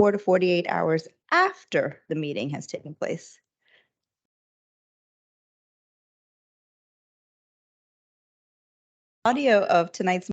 4 to 48 hours after the meeting has taken place. Audio of tonight's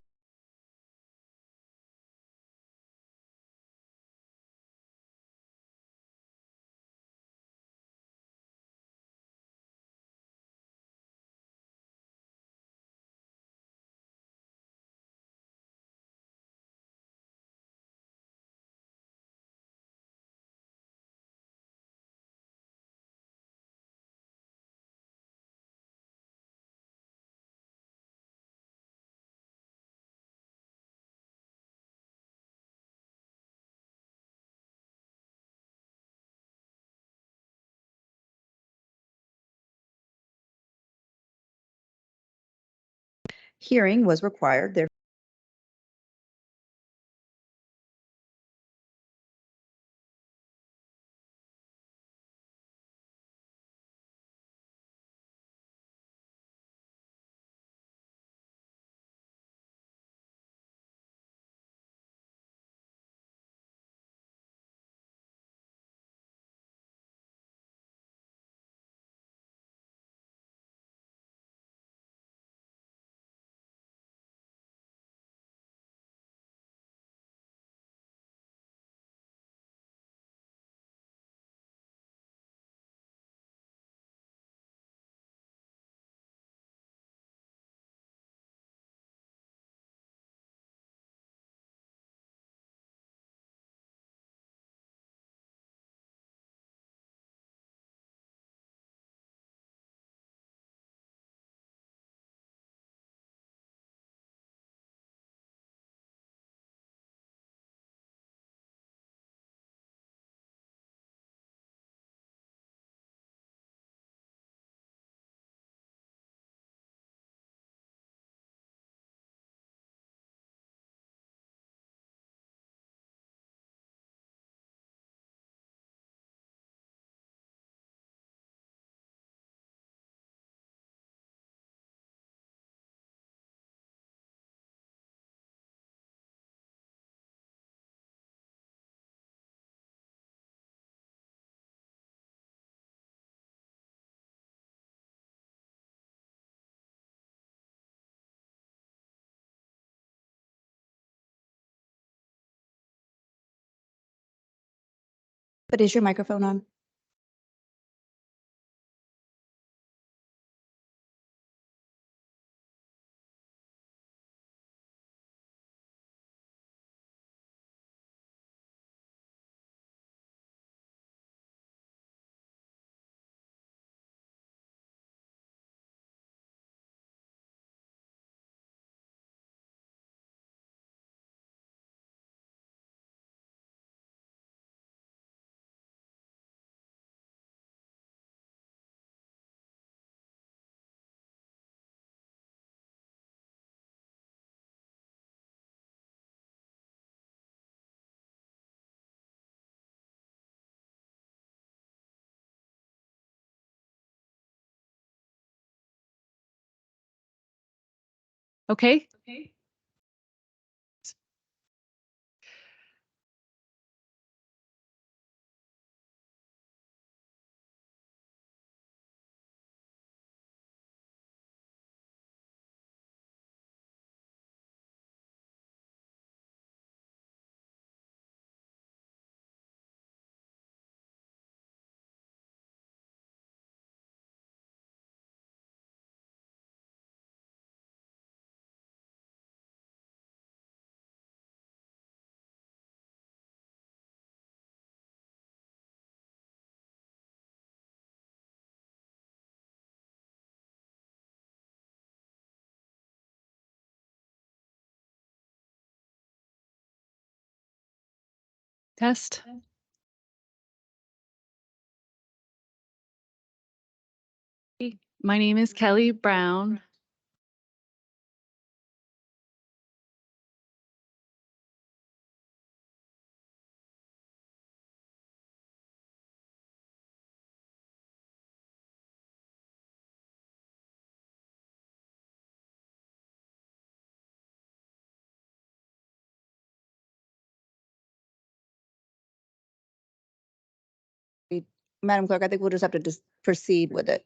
hearing was required. But is your microphone on? Okay. Test. My name is Kelly Brown. Madam Clerk, I think we'll just have to just proceed with it.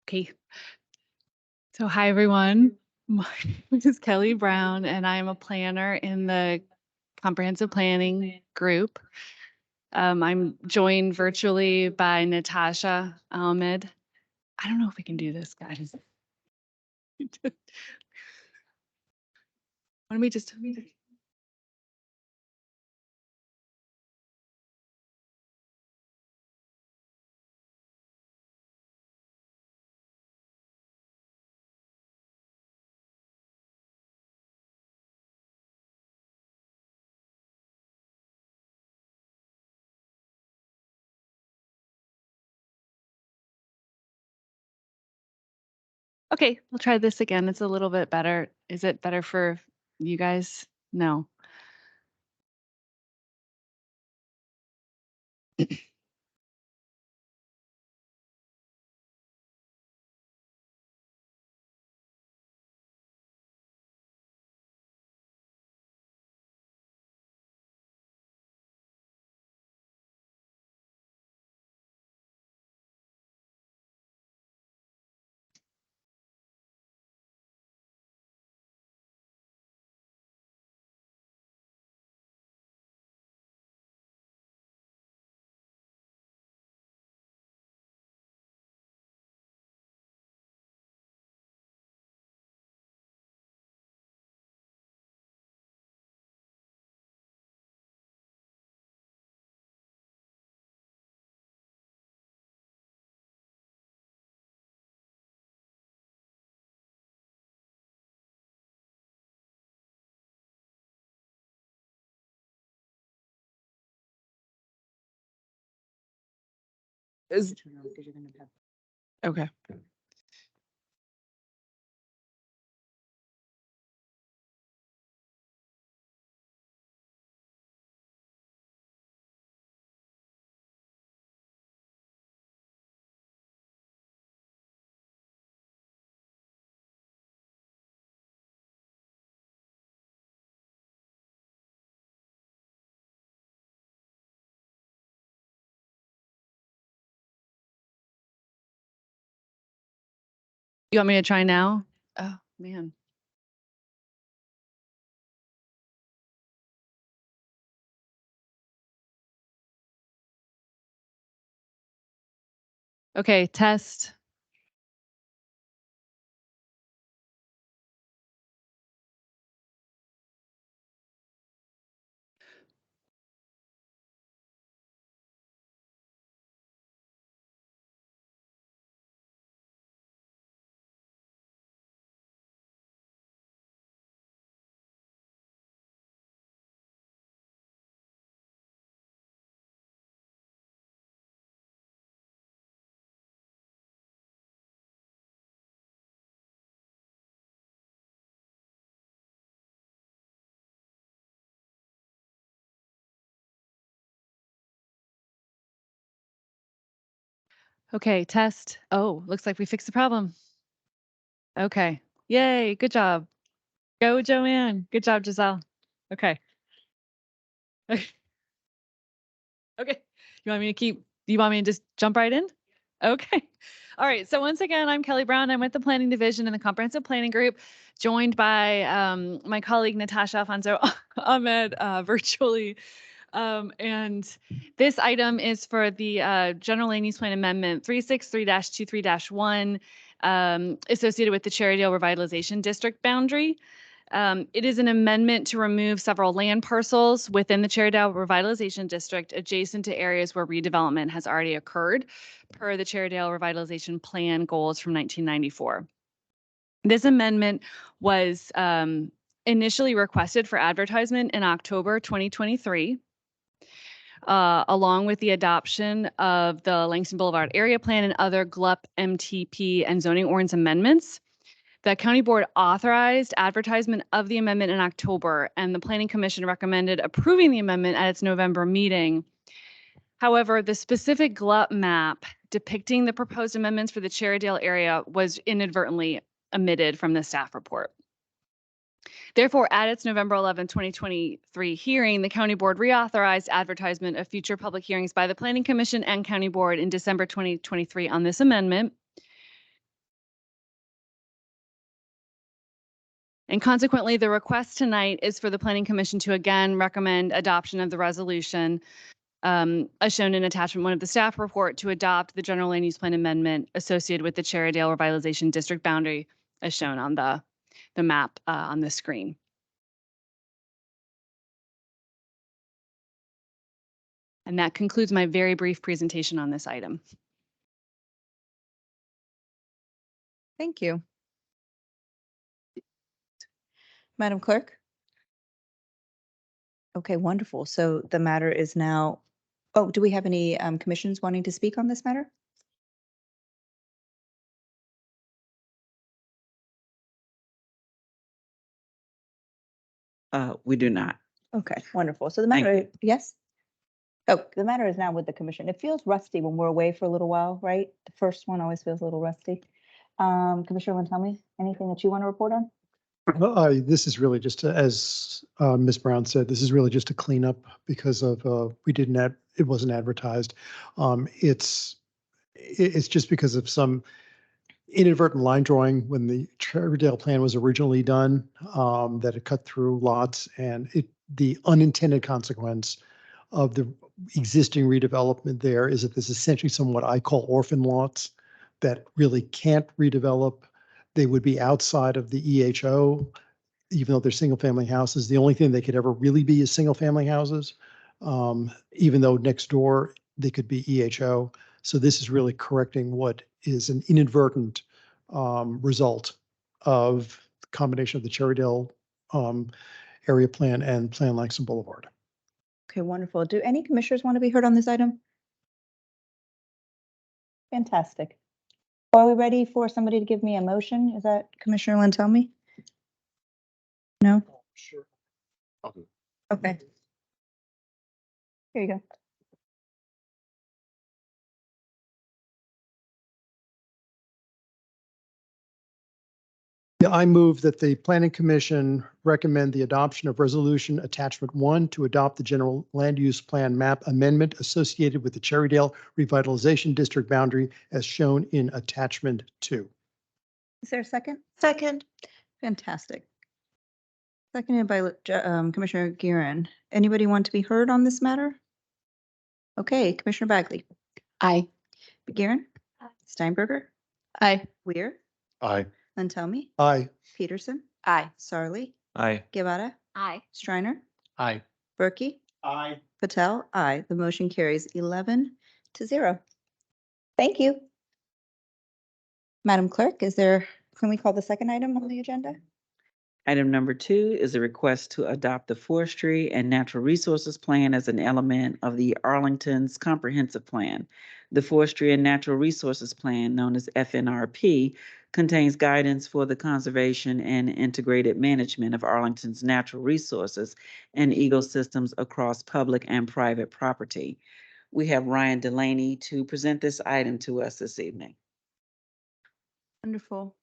Okay. So hi, everyone. My name is Kelly Brown, and I am a planner in the comprehensive planning group. I'm joined virtually by Natasha Ahmed. I don't know if we can do this, guys. Why don't we just? Okay, we'll try this again. It's a little bit better. Is it better for you guys? No. Is okay. You want me to try now? Oh, man. Okay, test. Okay, test. Oh, looks like we fixed the problem. Okay. Yay, good job. Go, Joanne. Good job, Giselle. Okay. Okay. Okay. You want me to just jump right in? Okay. All right. So once again, I'm Kelly Brown. I'm with the Planning Division in the Comprehensive Planning Group, joined by my colleague Natasha Alfonso Ahmed virtually. And this item is for the General Land Use Plan Amendment 363-23-1 associated with the Cherrydale Revitalization District boundary. It is an amendment to remove several land parcels within the Cherrydale Revitalization District adjacent to areas where redevelopment has already occurred per the Cherrydale Revitalization Plan goals from 1994. This amendment was initially requested for advertisement in October 2023. Along with the adoption of the Langston Boulevard Area Plan and other GLUP, MTP, and zoning ordinance amendments. The county board authorized advertisement of the amendment in October, and the planning commission recommended approving the amendment at its November meeting. However, the specific GLUP map depicting the proposed amendments for the Cherrydale area was inadvertently omitted from the staff report. Therefore, at its November 11, 2023 hearing, the county board reauthorized advertisement of future public hearings by the Planning Commission and county board in December 2023 on this amendment. And consequently, the request tonight is for the Planning Commission to again recommend adoption of the resolution as shown in attachment 1 of the staff report to adopt the general land use plan amendment associated with the Cherrydale revitalization district boundary as shown on the map on the screen. And that concludes my very brief presentation on this item. Thank you. Madam Clerk? Okay, wonderful. So the matter is now, oh, do we have any commissions wanting to speak on this matter? We do not. Okay, wonderful. So the Thank matter, yes? Oh, the matter is now with the commission. It feels rusty when we're away for a little while, right? The first one always feels a little rusty. Commissioner, want to tell me anything that you want to report on? This is really just, as Ms. Brown said, this is really just a cleanup because of, it wasn't advertised. It's just because of some inadvertent line drawing when the Cherrydale plan was originally done, that it cut through lots, and the unintended consequence of the existing redevelopment there is that there's essentially some what I call orphan lots that really can't redevelop. They would be outside of the EHO, even though they're single-family houses. The only thing they could ever really be is single-family houses, even though next door they could be EHO. So this is really correcting what is an inadvertent result of the combination of the Cherrydale area plan and Plan Langston Boulevard. Okay, wonderful. Do any commissioners want to be heard on this item? Fantastic. Are we ready for somebody to give me a motion? Is that Commissioner Lynn, tell me? No? Sure. Okay. Here you go. Yeah, I move that the Planning Commission recommend the adoption of Resolution Attachment 1 to adopt the General Land Use Plan map amendment associated with the Cherrydale Revitalization District boundary as shown in Attachment 2. Is there a second? Second. Fantastic. Seconded by Commissioner Giron. Anybody want to be heard on this matter? Okay, Commissioner Bagley. Aye. Giron. Steinberger. Aye. Weir. Aye. Lantelmi. Aye. Peterson. Aye. Sarli. Aye. Guevara. Aye. Striner. Aye. Berkey. Aye. Patel. Aye. The motion carries 11-0. Thank you. Madam Clerk, can we call the second item on the agenda? Item number 2 is a request to adopt the Forestry and Natural Resources Plan as an element of the Arlington's Comprehensive Plan. The Forestry and Natural Resources Plan, known as FNRP, contains guidance for the conservation and integrated management of Arlington's natural resources and ecosystems across public and private property. We have Ryan Delaney to present this item to us this evening. Wonderful.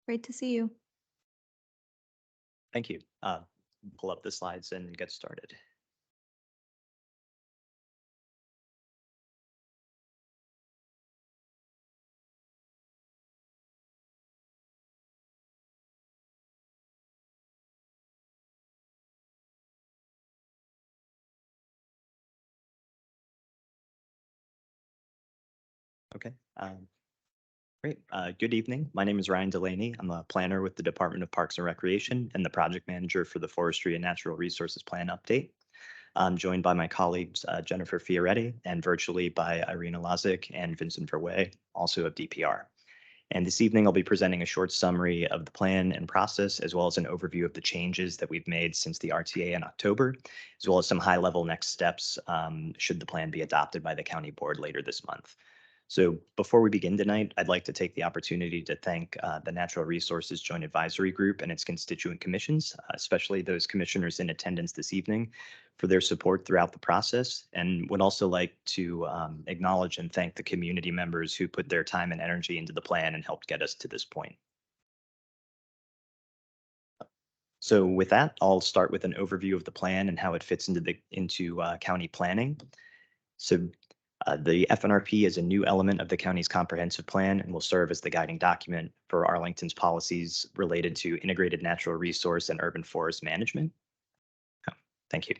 Great to see you. Thank you. Pull up the slides and get started. Okay. Great. Good evening. My name is Ryan Delaney. I'm a planner with the Department of Parks and Recreation and the project manager for the Forestry and Natural Resources Plan update. I'm joined by my colleagues, Jennifer Fioretti, and virtually by Irina Lazic and Vincent Verwey, also of DPR. And this evening, I'll be presenting a short summary of the plan and process, as well as an overview of the changes that we've made since the RTA in October, as well as some high-level next steps should the plan be adopted by the county board later this month. So before we begin tonight, I'd like to take the opportunity to thank the Natural Resources Joint Advisory Group and its constituent commissions, especially those commissioners in attendance this evening, for their support throughout the process, and would also like to acknowledge and thank the community members who put their time and energy into the plan and helped get us to this point. So with that, I'll start with an overview of the plan and how it fits into county planning. So the FNRP is a new element of the county's comprehensive plan and will serve as the guiding document for Arlington's policies related to integrated natural resource and urban forest management. Oh, thank you.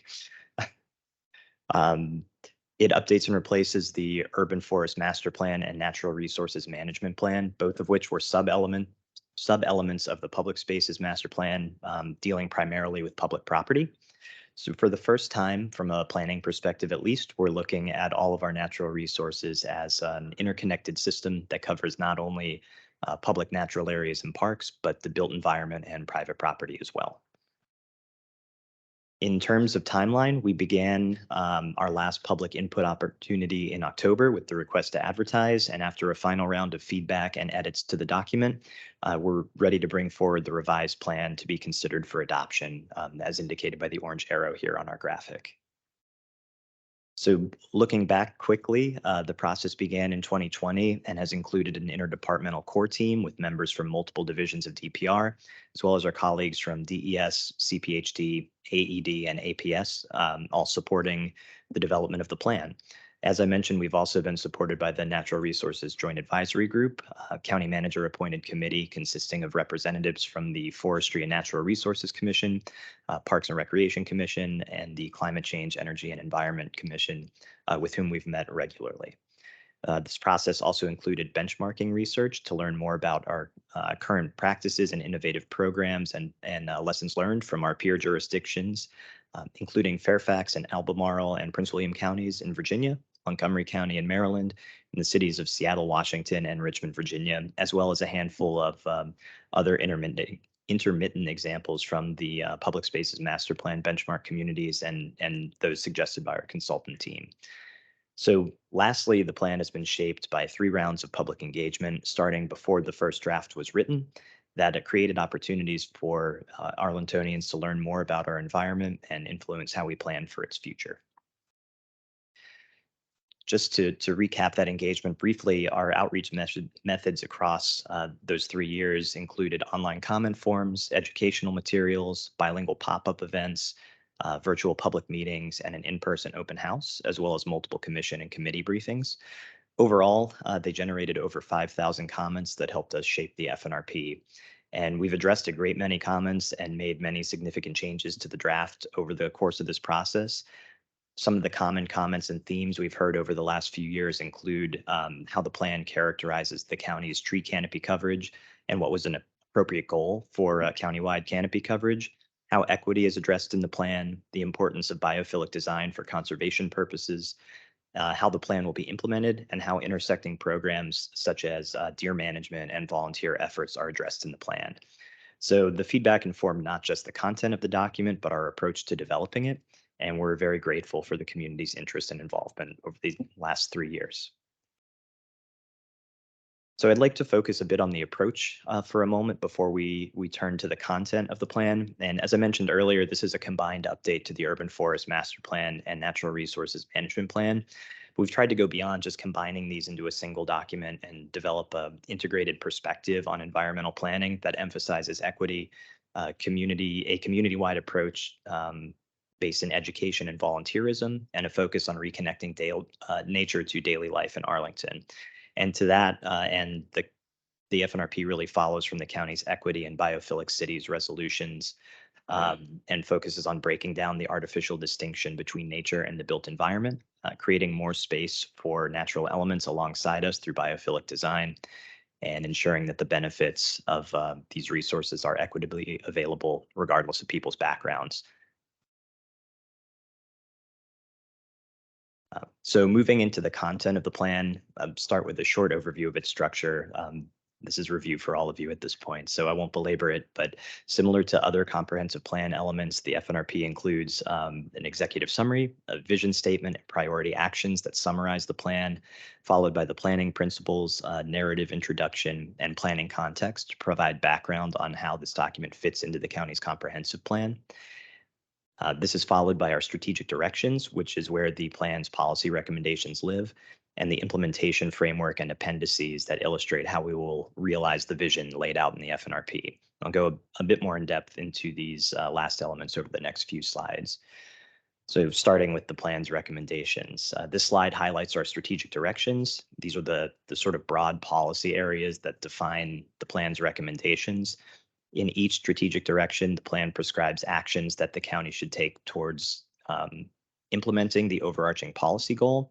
It updates and replaces the Urban Forest Master Plan and Natural Resources Management Plan, both of which were sub-elements of the Public Spaces Master Plan, dealing primarily with public property. So for the first time, from a planning perspective at least, we're looking at all of our natural resources as an interconnected system that covers not only public natural areas and parks, but the built environment and private property as well. In terms of timeline, we began our last public input opportunity in October with the request to advertise, and after a final round of feedback and edits to the document, we're ready to bring forward the revised plan to be considered for adoption, as indicated by the orange arrow here on our graphic. So looking back quickly, the process began in 2020 and has included an interdepartmental core team with members from multiple divisions of DPR, as well as our colleagues from DES, CPHD, AED, and APS, all supporting the development of the plan. As I mentioned, we've also been supported by the Natural Resources Joint Advisory Group, a county manager appointed committee consisting of representatives from the Forestry and Natural Resources Commission, Parks and Recreation Commission, and the Climate Change, Energy and Environment Commission, with whom we've met regularly. This process also included benchmarking research to learn more about our current practices and innovative programs and lessons learned from our peer jurisdictions, including Fairfax and Albemarle and Prince William counties in Virginia, Montgomery County in Maryland, in the cities of Seattle, Washington, and Richmond, Virginia, as well as a handful of other intermittent examples from the Public Spaces Master Plan benchmark communities and those suggested by our consultant team. So lastly, the plan has been shaped by 3 rounds of public engagement, starting before the first draft was written, that created opportunities for Arlingtonians to learn more about our environment and influence how we plan for its future. Just to recap that engagement briefly, our outreach methods across those 3 years included online comment forms, educational materials, bilingual pop-up events, virtual public meetings, and an in-person open house, as well as multiple commission and committee briefings. Overall, they generated over 5,000 comments that helped us shape the FNRP. And we've addressed a great many comments and made many significant changes to the draft over the course of this process. Some of the common comments and themes we've heard over the last few years include how the plan characterizes the county's tree canopy coverage and what was an appropriate goal for countywide canopy coverage, how equity is addressed in the plan, the importance of biophilic design for conservation purposes, how the plan will be implemented, and how intersecting programs such as deer management and volunteer efforts are addressed in the plan. So the feedback informed not just the content of the document, but our approach to developing it. And we're very grateful for the community's interest and involvement over the last 3 years. So I'd like to focus a bit on the approach for a moment before we turn to the content of the plan. And as I mentioned earlier, this is a combined update to the Urban Forest Master Plan and Natural Resources Management Plan. We've tried to go beyond just combining these into a single document and develop an integrated perspective on environmental planning that emphasizes equity, a community-wide approach based in education and volunteerism, and a focus on reconnecting nature to daily life in Arlington. And to that end, the FNRP really follows from the county's equity and biophilic cities resolutions and focuses on breaking down the artificial distinction between nature and the built environment, creating more space for natural elements alongside us through biophilic design, and ensuring that the benefits of these resources are equitably available regardless of people's backgrounds. So moving into the content of the plan, start with a short overview of its structure. This is review for all of you at this point, so I won't belabor it, but similar to other comprehensive plan elements, the FNRP includes an executive summary, a vision statement, and priority actions that summarize the plan, followed by the planning principles, narrative introduction, and planning context to provide background on how this document fits into the county's comprehensive plan. This is followed by our strategic directions, which is where the plan's policy recommendations live, and the implementation framework and appendices that illustrate how we will realize the vision laid out in the FNRP. I'll go a bit more in depth into these last elements over the next few slides. So starting with the plan's recommendations, this slide highlights our strategic directions. These are the sort of broad policy areas that define the plan's recommendations. In each strategic direction, the plan prescribes actions that the county should take towards implementing the overarching policy goal.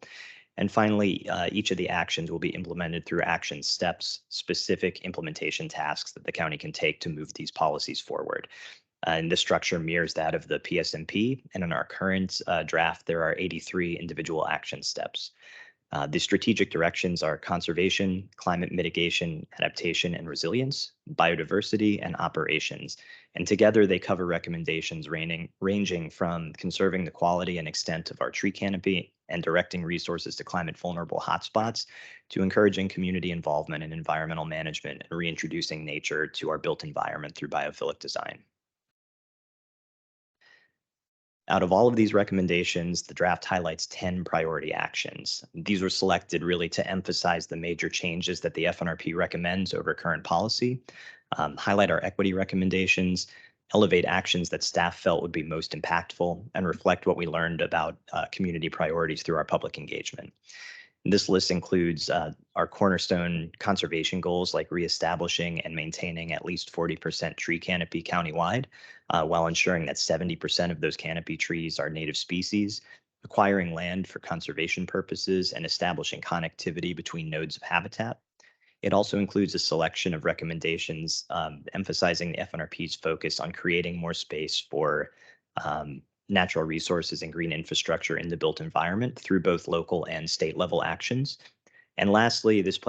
And finally, each of the actions will be implemented through action steps, specific implementation tasks that the county can take to move these policies forward. And this structure mirrors that of the PSMP. And in our current draft, there are 83 individual action steps. The strategic directions are conservation, climate mitigation, adaptation and resilience, biodiversity, and operations. And together they cover recommendations ranging from conserving the quality and extent of our tree canopy and directing resources to climate vulnerable hotspots to encouraging community involvement in environmental management and reintroducing nature to our built environment through biophilic design. Out of all of these recommendations, the draft highlights 10 priority actions. These were selected really to emphasize the major changes that the FNRP recommends over current policy, highlight our equity recommendations, elevate actions that staff felt would be most impactful, and reflect what we learned about community priorities through our public engagement. This list includes our cornerstone conservation goals like reestablishing and maintaining at least 40% tree canopy countywide, while ensuring that 70% of those canopy trees are native species, acquiring land for conservation purposes, and establishing connectivity between nodes of habitat. It also includes a selection of recommendations emphasizing the FNRP's focus on creating more space for natural resources and green infrastructure in the built environment through both local and state level actions. And lastly, this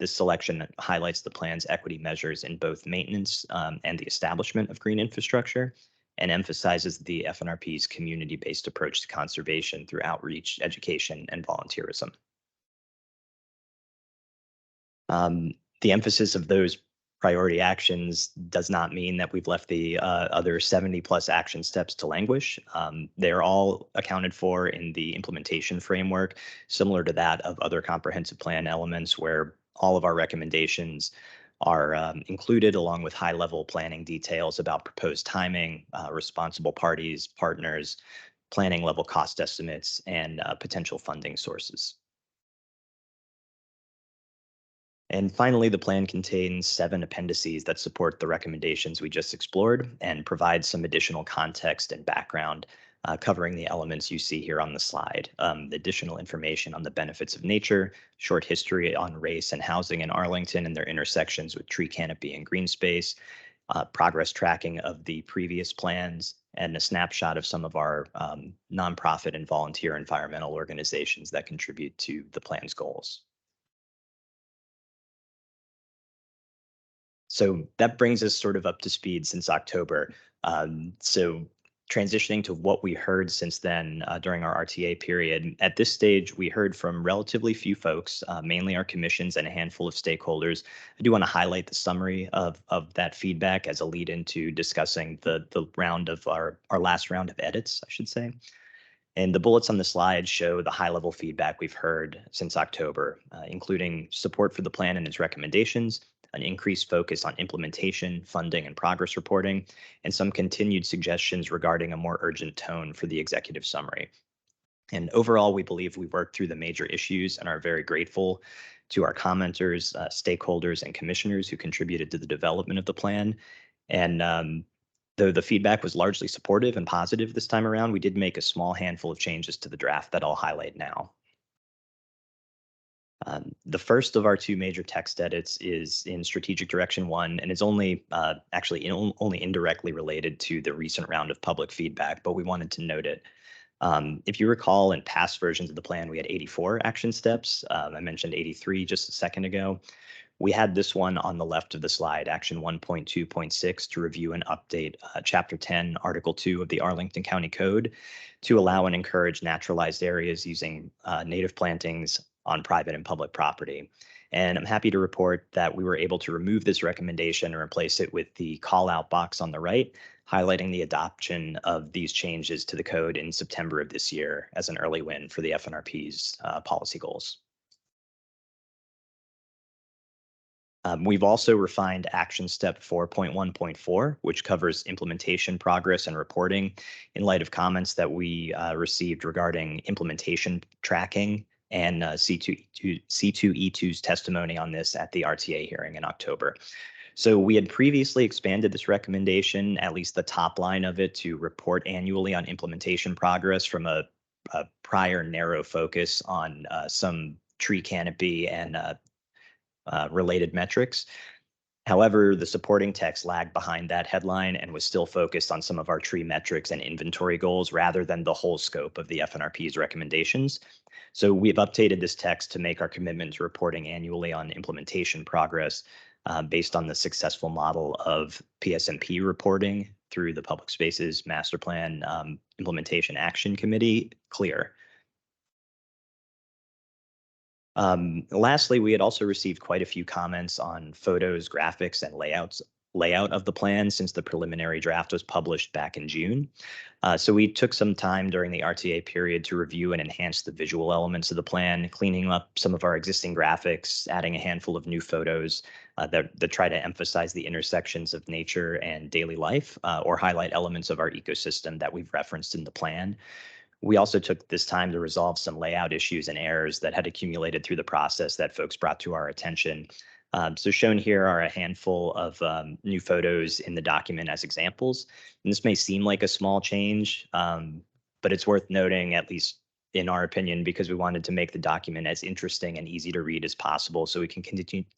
selection highlights the plan's equity measures in both maintenance and the establishment of green infrastructure, and emphasizes the FNRP's community-based approach to conservation through outreach, education, and volunteerism. The emphasis of those priority actions does not mean that we've left the other 70 plus action steps to languish. They're all accounted for in the implementation framework, similar to that of other comprehensive plan elements, where all of our recommendations are included along with high-level planning details about proposed timing, responsible parties, partners, planning level cost estimates, and potential funding sources. And finally, the plan contains 7 appendices that support the recommendations we just explored and provide some additional context and background covering the elements you see here on the slide. Additional information on the benefits of nature, short history on race and housing in Arlington and their intersections with tree canopy and green space, progress tracking of the previous plans, and a snapshot of some of our nonprofit and volunteer environmental organizations that contribute to the plan's goals. So that brings us sort of up to speed since October. So transitioning to what we heard since then during our RTA period, at this stage, we heard from relatively few folks, mainly our commissions and a handful of stakeholders. I do want to highlight the summary of that feedback as a lead into discussing the round of our last round of edits, I should say. And the bullets on the slide show the high-level feedback we've heard since October, including support for the plan and its recommendations, an increased focus on implementation, funding, and progress reporting, and some continued suggestions regarding a more urgent tone for the executive summary. And overall, we believe we've worked through the major issues and are very grateful to our commenters, stakeholders, and commissioners who contributed to the development of the plan. And though the feedback was largely supportive and positive this time around, we did make a small handful of changes to the draft that I'll highlight now. The first of our 2 major text edits is in Strategic Direction 1, and it's only only indirectly related to the recent round of public feedback, but we wanted to note it. If you recall, in past versions of the plan, we had 84 action steps. I mentioned 83 just a second ago. We had this one on the left of the slide, Action 1.2.6, to review and update Chapter 10, Article 2 of the Arlington County Code to allow and encourage naturalized areas using native plantings on private and public property. And I'm happy to report that we were able to remove this recommendation and replace it with the call out box on the right, highlighting the adoption of these changes to the code in September of this year as an early win for the FNRP's policy goals. We've also refined action step 4.1.4, which covers implementation progress and reporting in light of comments that we received regarding implementation tracking and C2E2's testimony on this at the RTA hearing in October. So we had previously expanded this recommendation, at least the top line of it, to report annually on implementation progress from a prior narrow focus on some tree canopy and related metrics. However, the supporting text lagged behind that headline and was still focused on some of our tree metrics and inventory goals rather than the whole scope of the FNRP's recommendations. So we've updated this text to make our commitment to reporting annually on implementation progress based on the successful model of PSMP reporting through the Public Spaces Master Plan Implementation Action Committee clear. Lastly, we had also received quite a few comments on photos, graphics, and layout of the plan since the preliminary draft was published back in June. So we took some time during the RTA period to review and enhance the visual elements of the plan, cleaning up some of our existing graphics, adding a handful of new photos that try to emphasize the intersections of nature and daily life or highlight elements of our ecosystem that we've referenced in the plan. We also took this time to resolve some layout issues and errors that had accumulated through the process that folks brought to our attention. So shown here are a handful of new photos in the document as examples. And this may seem like a small change, but it's worth noting, at least in our opinion, because we wanted to make the document as interesting and easy to read as possible so we can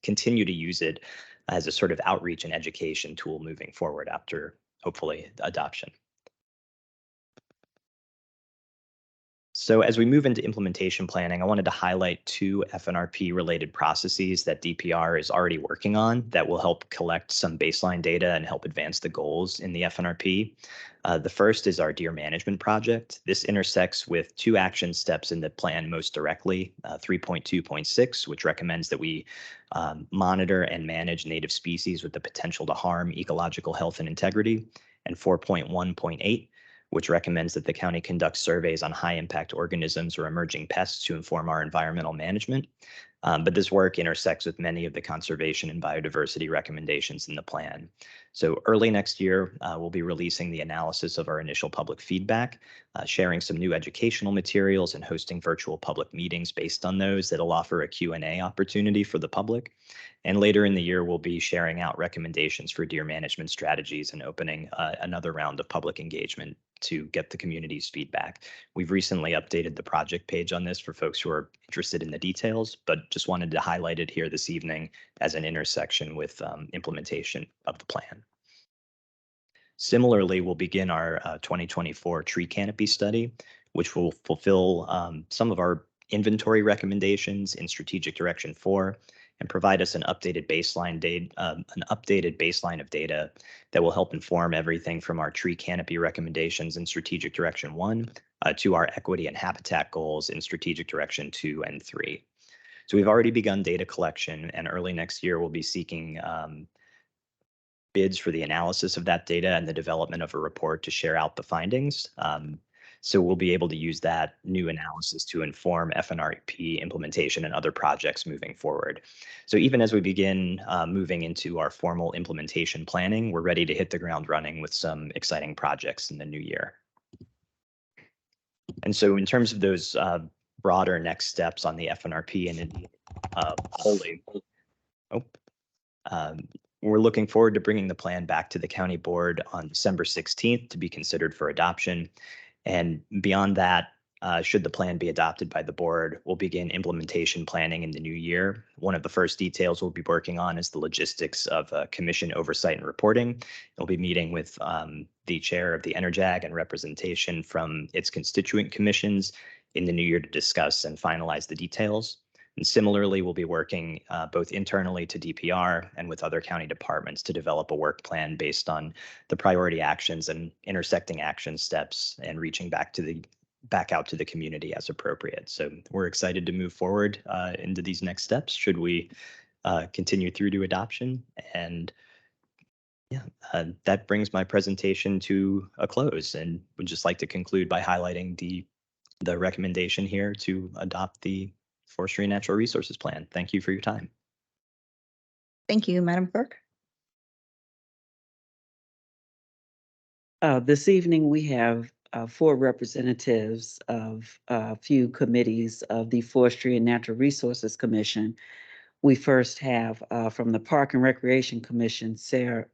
continue to use it as a sort of outreach and education tool moving forward after, hopefully, adoption. So as we move into implementation planning, I wanted to highlight two FNRP related processes that DPR is already working on that will help collect some baseline data and help advance the goals in the FNRP. The first is our deer management project. This intersects with two action steps in the plan most directly, 3.2.6, which recommends that we monitor and manage native species with the potential to harm ecological health and integrity, and 4.1.8, which recommends that the county conduct surveys on high impact organisms or emerging pests to inform our environmental management. But this work intersects with many of the conservation and biodiversity recommendations in the plan. So early next year, we'll be releasing the analysis of our initial public feedback, sharing some new educational materials and hosting virtual public meetings based on those that'll offer a Q&A opportunity for the public. And later in the year, we'll be sharing out recommendations for deer management strategies and opening another round of public engagement to get the community's feedback. We've recently updated the project page on this for folks who are interested in the details, but just wanted to highlight it here this evening as an intersection with implementation of the plan. Similarly, we'll begin our 2024 tree canopy study, which will fulfill some of our inventory recommendations in strategic direction 4 and provide us an updated baseline of data that will help inform everything from our tree canopy recommendations in strategic direction 1 to our equity and habitat goals in strategic direction 2 and 3. So we've already begun data collection, and early next year we'll be seeking bids for the analysis of that data and the development of a report to share out the findings. So we'll be able to use that new analysis to inform FNRP implementation and other projects moving forward. So even as we begin moving into our formal implementation planning, we're ready to hit the ground running with some exciting projects in the new year. And so in terms of those broader next steps on the FNRP and we're looking forward to bringing the plan back to the county board on December 16th to be considered for adoption. And beyond that, should the plan be adopted by the board, we'll begin implementation planning in the new year. One of the first details we'll be working on is the logistics of commission oversight and reporting. We'll be meeting with the chair of the NRJAG and representation from its constituent commissions in the new year to discuss and finalize the details. And similarly, we'll be working both internally to DPR and with other county departments to develop a work plan based on the priority actions and intersecting action steps and reaching back to the back out to the community as appropriate. So we're excited to move forward into these next steps should we continue through to adoption. And yeah, that brings my presentation to a close, and would just like to conclude by highlighting the recommendation here to adopt the Forestry and Natural Resources Plan. Thank you for your time. Thank you, Madam Clerk. This evening, we have 4 representatives of a few committees of the Forestry and Natural Resources Commission. We first have from the Park and Recreation Commission, Sarah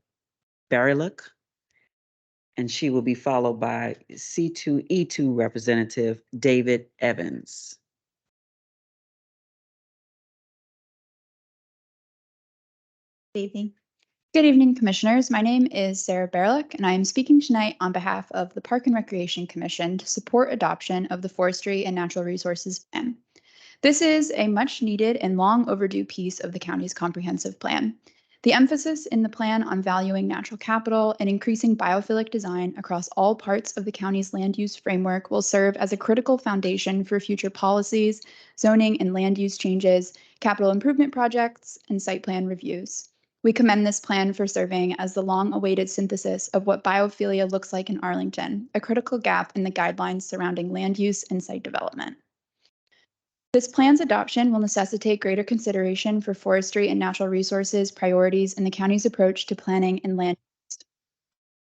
Bariluk, and she will be followed by C2E2 Representative David Evans. Good evening. Good evening, Commissioners. My name is Sarah Bariluk, and I am speaking tonight on behalf of the Park and Recreation Commission to support adoption of the Forestry and Natural Resources Plan. This is a much needed and long overdue piece of the county's comprehensive plan. The emphasis in the plan on valuing natural capital and increasing biophilic design across all parts of the county's land use framework will serve as a critical foundation for future policies, zoning and land use changes, capital improvement projects, and site plan reviews. We commend this plan for serving as the long-awaited synthesis of what biophilia looks like in Arlington, a critical gap in the guidelines surrounding land use and site development. This plan's adoption will necessitate greater consideration for forestry and natural resources priorities in the county's approach to planning and land use.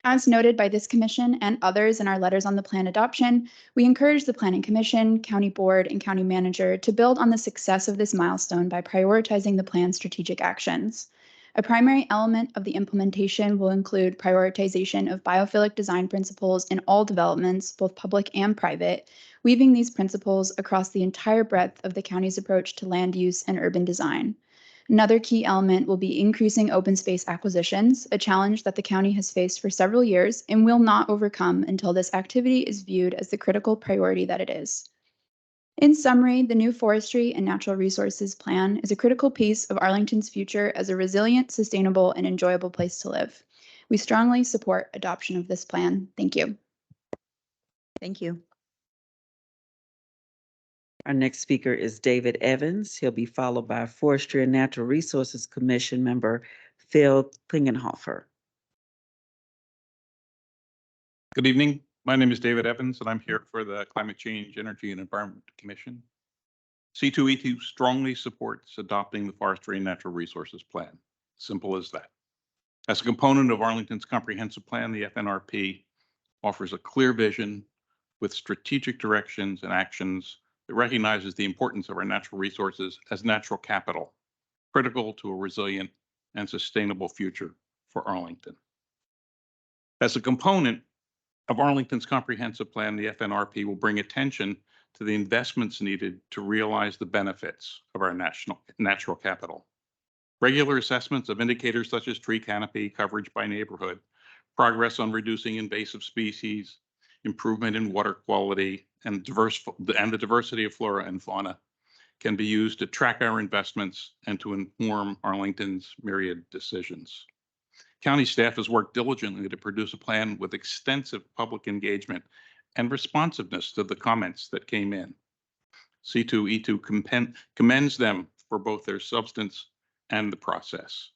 As noted by this commission and others in our letters on the plan adoption, we encourage the Planning Commission, County Board, and County Manager to build on the success of this milestone by prioritizing the plan's strategic actions. A primary element of the implementation will include prioritization of biophilic design principles in all developments, both public and private, weaving these principles across the entire breadth of the county's approach to land use and urban design. Another key element will be increasing open space acquisitions, a challenge that the county has faced for several years and will not overcome until this activity is viewed as the critical priority that it is. In summary, the new Forestry and Natural Resources Plan is a critical piece of Arlington's future as a resilient, sustainable, and enjoyable place to live. We strongly support adoption of this plan. Thank you. Thank you. Our next speaker is David Evans. He'll be followed by Forestry and Natural Resources Commission member Phil Klingenhofer. Good evening. My name is David Evans, and I'm here for the Climate Change, Energy, and Environment Commission. C2E2 strongly supports adopting the Forestry and Natural Resources Plan. Simple as that. As a component of Arlington's comprehensive plan, the FNRP offers a clear vision with strategic directions and actions that recognizes the importance of our natural resources as natural capital, critical to a resilient and sustainable future for Arlington. As a component of Arlington's comprehensive plan, the FNRP will bring attention to the investments needed to realize the benefits of our natural capital. Regular assessments of indicators such as tree canopy, coverage by neighborhood, progress on reducing invasive species, improvement in water quality, and the diversity of flora and fauna can be used to track our investments and to inform Arlington's myriad decisions. County staff has worked diligently to produce a plan with extensive public engagement and responsiveness to the comments that came in. C2E2 commends them for both their substance and the process.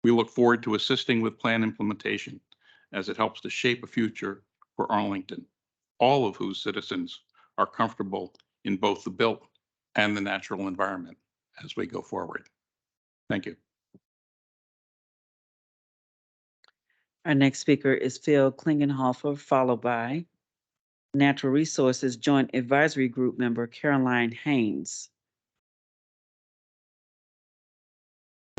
We look forward to assisting with plan implementation as it helps to shape a future for Arlington, all of whose citizens are comfortable in both the built and the natural environment as we go forward. Thank you. Our next speaker is Phil Klingenhofer, followed by Natural Resources Joint Advisory Group member Caroline Haynes.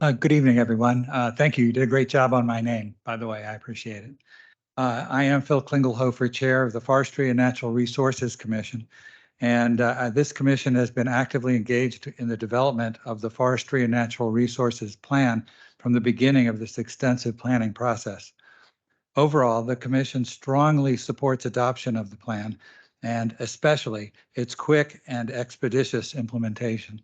Good evening, everyone. Thank you. You did a great job on my name, by the way. I appreciate it. I am Phil Klingelhofer, Chair of the Forestry and Natural Resources Commission. And this commission has been actively engaged in the development of the Forestry and Natural Resources Plan from the beginning of this extensive planning process. Overall, the commission strongly supports adoption of the plan and especially its quick and expeditious implementation.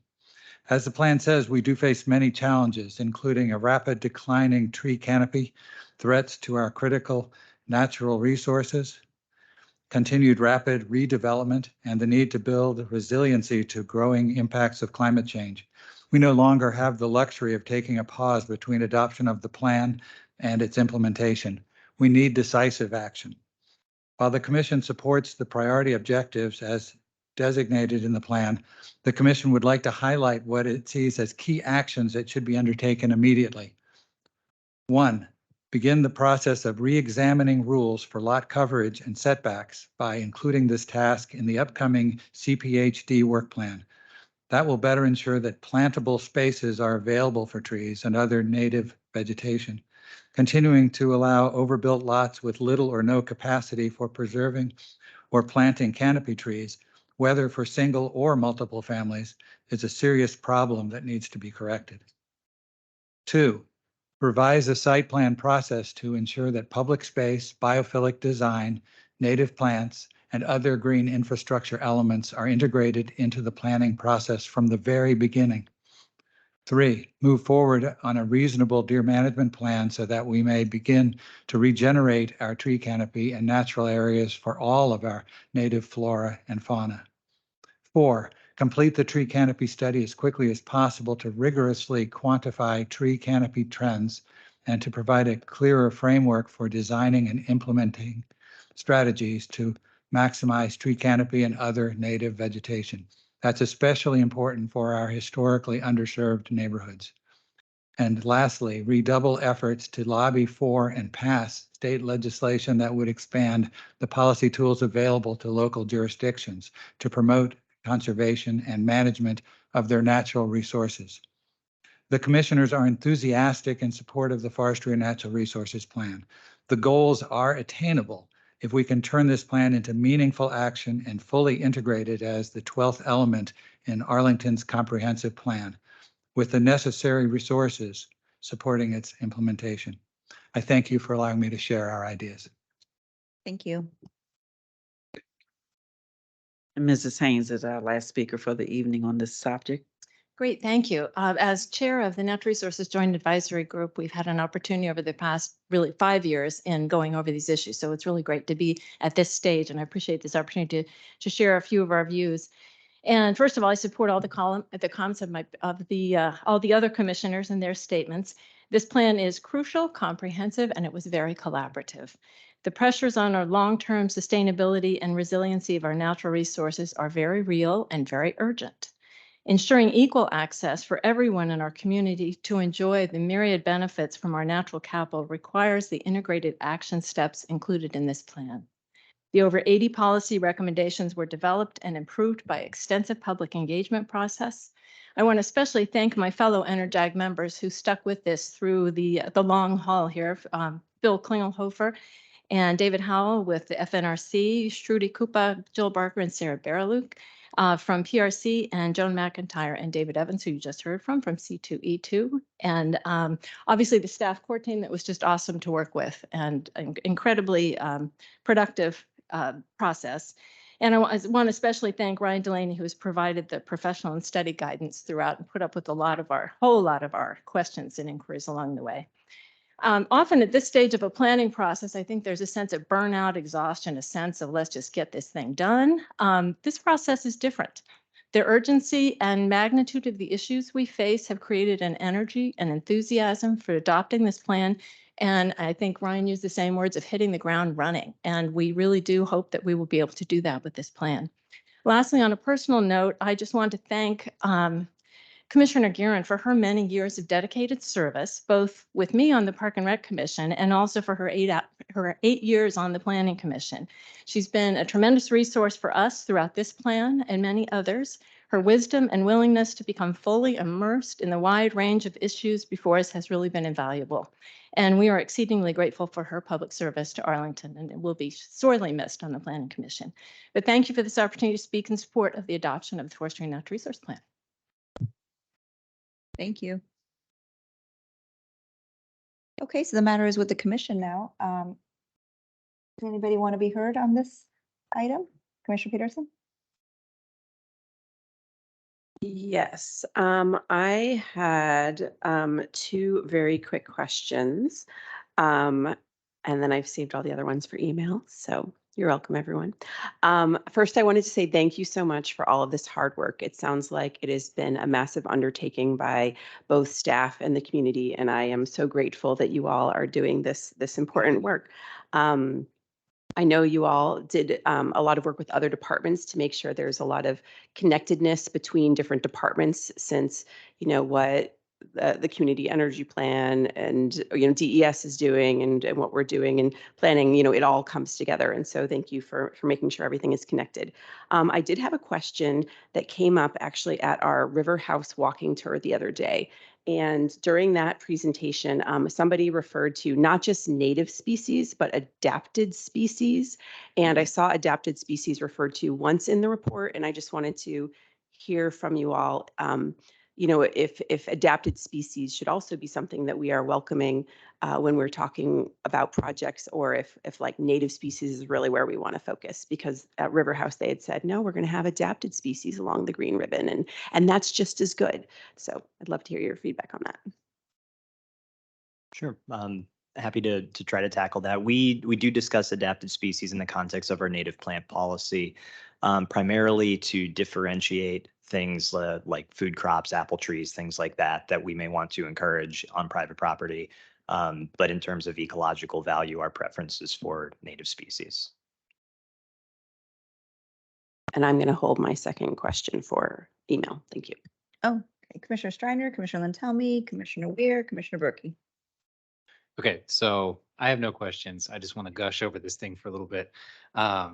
As the plan says, we do face many challenges, including a rapid declining tree canopy, threats to our critical natural resources, continued rapid redevelopment, and the need to build resiliency to growing impacts of climate change. We no longer have the luxury of taking a pause between adoption of the plan and its implementation. We need decisive action. While the Commission supports the priority objectives as designated in the plan, the Commission would like to highlight what it sees as key actions that should be undertaken immediately. 1, begin the process of re-examining rules for lot coverage and setbacks by including this task in the upcoming CPHD work plan. That will better ensure that plantable spaces are available for trees and other native vegetation. Continuing to allow overbuilt lots with little or no capacity for preserving or planting canopy trees, whether for single or multiple families, is a serious problem that needs to be corrected. 2, revise the site plan process to ensure that public space, biophilic design, native plants, and other green infrastructure elements are integrated into the planning process from the very beginning. 3, move forward on a reasonable deer management plan so that we may begin to regenerate our tree canopy and natural areas for all of our native flora and fauna. 4, complete the tree canopy study as quickly as possible to rigorously quantify tree canopy trends and to provide a clearer framework for designing and implementing strategies to maximize tree canopy and other native vegetation. That's especially important for our historically underserved neighborhoods. And lastly, redouble efforts to lobby for and pass state legislation that would expand the policy tools available to local jurisdictions to promote conservation and management of their natural resources. The commissioners are enthusiastic in support of the Forestry and Natural Resources Plan. The goals are attainable if we can turn this plan into meaningful action and fully integrate it as the 12th element in Arlington's comprehensive plan, with the necessary resources supporting its implementation. I thank you for allowing me to share our ideas. Thank you. And Mrs. Haynes is our last speaker for the evening on this subject. Great, thank you. As chair of the Natural Resources Joint Advisory Group, we've had an opportunity over the past really 5 years in going over these issues. So it's really great to be at this stage, and I appreciate this opportunity to share a few of our views. And first of all, I support all the comments of all the other commissioners and their statements. This plan is crucial, comprehensive, and it was very collaborative. The pressures on our long-term sustainability and resiliency of our natural resources are very real and very urgent. Ensuring equal access for everyone in our community to enjoy the myriad benefits from our natural capital requires the integrated action steps included in this plan. The over 80 policy recommendations were developed and improved by extensive public engagement process. I want to especially thank my fellow ENERGAG members who stuck with this through the long haul here, Phil Klingelhofer and David Howell with the FNRC, Shruti Kupa, Jill Barker, and Sarah Baraluk. From PRC, and Joan McIntyre and David Evans, who you just heard from C2E2. And obviously the staff core team that was just awesome to work with and incredibly productive process. And I want to especially thank Ryan Delaney, who has provided the professional and study guidance throughout and put up with a whole lot of our questions and inquiries along the way. Often at this stage of a planning process, I think there's a sense of burnout, exhaustion, a sense of let's just get this thing done. This process is different. The urgency and magnitude of the issues we face have created an energy and enthusiasm for adopting this plan. And I think Ryan used the same words of hitting the ground running. And we really do hope that we will be able to do that with this plan. Lastly, on a personal note, I just want to thank Commissioner Guerin for her many years of dedicated service, both with me on the Park and Rec Commission and also for her 8 years on the Planning Commission. She's been a tremendous resource for us throughout this plan and many others. Her wisdom and willingness to become fully immersed in the wide range of issues before us has really been invaluable. And we are exceedingly grateful for her public service to Arlington, and it will be sorely missed on the Planning Commission. But thank you for this opportunity to speak in support of the adoption of the Forestry and Natural Resource Plan. Thank you. Okay, so the matter is with the commission now. Does anybody want to be heard on this item? Commissioner Peterson? Yes, I had 2 very quick questions, and then I've saved all the other ones for email. So You're welcome, everyone. First, I wanted to say thank you so much for all of this hard work. It sounds like it has been a massive undertaking by both staff and the community, and I am so grateful that you all are doing this important work. I know you all did a lot of work with other departments to make sure there's a lot of connectedness between different departments, since what the community energy plan and DES is doing and what we're doing and planning, it all comes together. And so thank you for making sure everything is connected. I did have a question that came up actually at our River House walking tour the other day. And during that presentation, somebody referred to not just native species, but adapted species. And I saw adapted species referred to once in the report, and I just wanted to hear from you all, if adapted species should also be something that we are welcoming when we're talking about projects, or if like native species is really where we want to focus. Because at River House, they had said, no, we're going to have adapted species along the green ribbon, and that's just as good. So I'd love to hear your feedback on that. Sure. Happy to try to tackle that. We do discuss adapted species in the context of our native plant policy, primarily to differentiate things like food crops, apple trees, things like that we may want to encourage on private property. But in terms of ecological value, our preference is for native species. And I'm going to hold my second question for email. Thank you. Oh, okay. Commissioner Streiner, Commissioner Lintelmi, Commissioner Weir, Commissioner Berkey. Okay, so I have no questions. I just want to gush over this thing for a little bit. My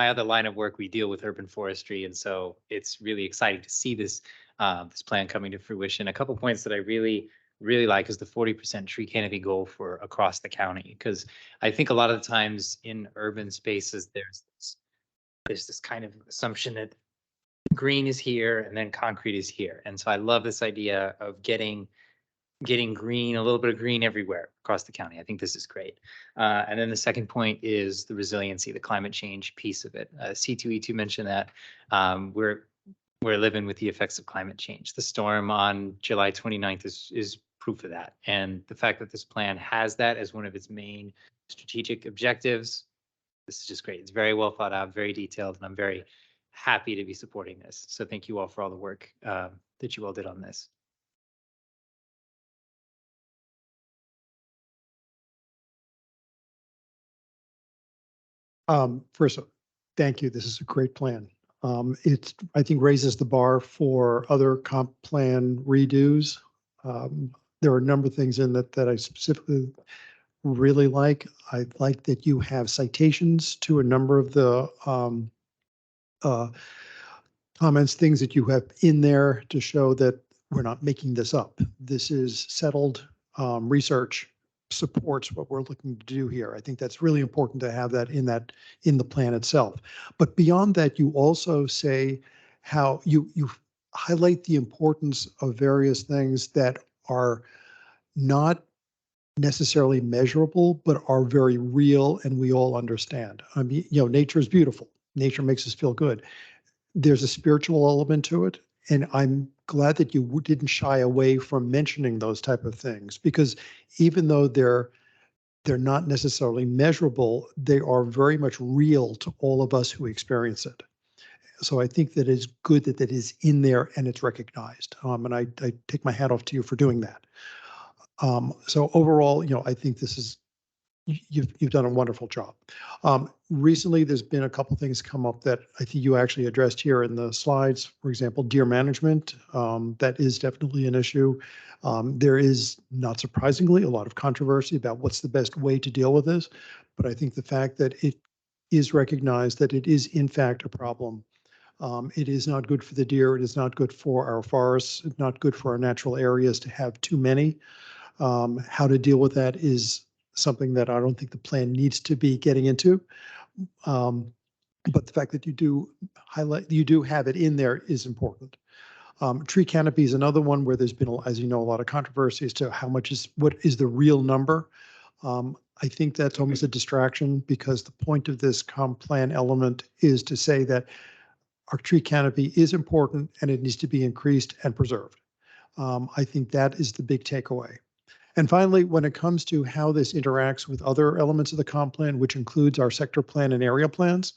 other line of work, we deal with urban forestry, and so it's really exciting to see this this plan coming to fruition. A couple points that I really like is the 40% tree canopy goal for across the county, because I think a lot of the times in urban spaces there's this kind of assumption that green is here and then concrete is here, and so I love this idea of getting green, a little bit of green everywhere across the county. I think this is great. And then the second point is the resiliency, the climate change piece of it. C2E2 mentioned that we're living with the effects of climate change. The storm on July 29th is proof of that. And the fact that this plan has that as one of its main strategic objectives, this is just great. It's very well thought out, very detailed, and I'm very happy to be supporting this. So thank you all for all the work that you all did on this. First, thank you. This is a great plan. It, I think, raises the bar for other comp plan redos. There are a number of things in that I specifically really like. I like that you have citations to a number of the comments, things that you have in there to show that we're not making this up. This is settled research supports what we're looking to do here. I think that's really important to have that in the plan itself. But beyond that, you also say how you highlight the importance of various things that are not necessarily measurable, but are very real and we all understand. I mean, nature is beautiful. Nature makes us feel good. There's a spiritual element to it. And I'm glad that you didn't shy away from mentioning those type of things, because even though they're not necessarily measurable, they are very much real to all of us who experience it. So I think that it's good that that is in there and it's recognized. And I take my hat off to you for doing that. So overall, I think this is, you've done a wonderful job. Recently, there's been a couple things come up that I think you actually addressed here in the slides. For example, deer management, that is definitely an issue. There is, not surprisingly, a lot of controversy about what's the best way to deal with this. But I think the fact that it is recognized that it is in fact a problem. It is not good for the deer. It is not good for our forests. It's not good for our natural areas to have too many. How to deal with that is something that I don't think the plan needs to be getting into. But the fact that you do highlight, you do have it in there is important. Tree canopy is another one where there's been, as you know, a lot of controversy as to what is the real number. I think that's almost a distraction, because the point of this comp plan element is to say that our tree canopy is important and it needs to be increased and preserved. I think that is the big takeaway. And finally, when it comes to how this interacts with other elements of the comp plan, which includes our sector plan and area plans,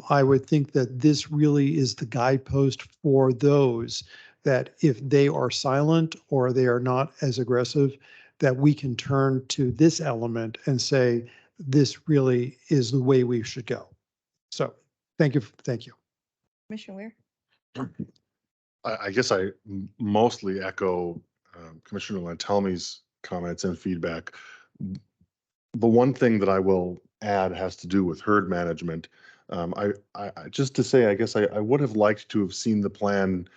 I would think that this really is the guidepost for those that if they are silent or they are not as aggressive, that we can turn to this element and say, this really is the way we should go. So thank you. Thank you. Commissioner Weir? I guess I mostly echo Commissioner Lantelmi's comments and feedback. The one thing that I will add has to do with herd management. I just to say, I guess I would have liked to have seen the plan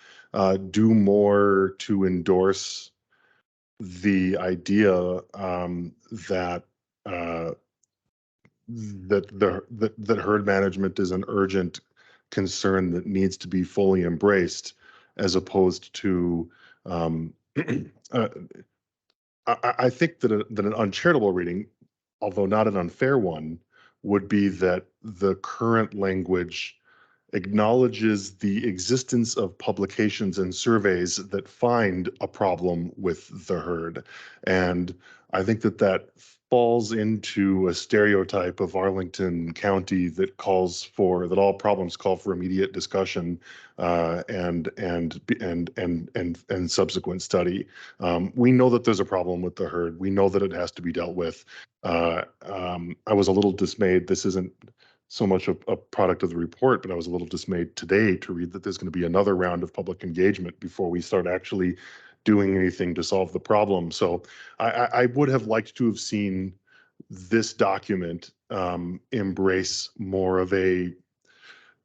do more to endorse the idea that that herd management is an urgent concern that needs to be fully embraced, as opposed to I think that an uncharitable reading, although not an unfair one, would be that the current language acknowledges the existence of publications and surveys that find a problem with the herd. And I think that that falls into a stereotype of Arlington County that calls for, that all problems call for immediate discussion and subsequent study. We know that there's a problem with the herd. We know that it has to be dealt with. I was a little dismayed. This isn't so much a product of the report, but I was a little dismayed today to read that there's going to be another round of public engagement before we start actually doing anything to solve the problem. So I would have liked to have seen this document embrace more of a,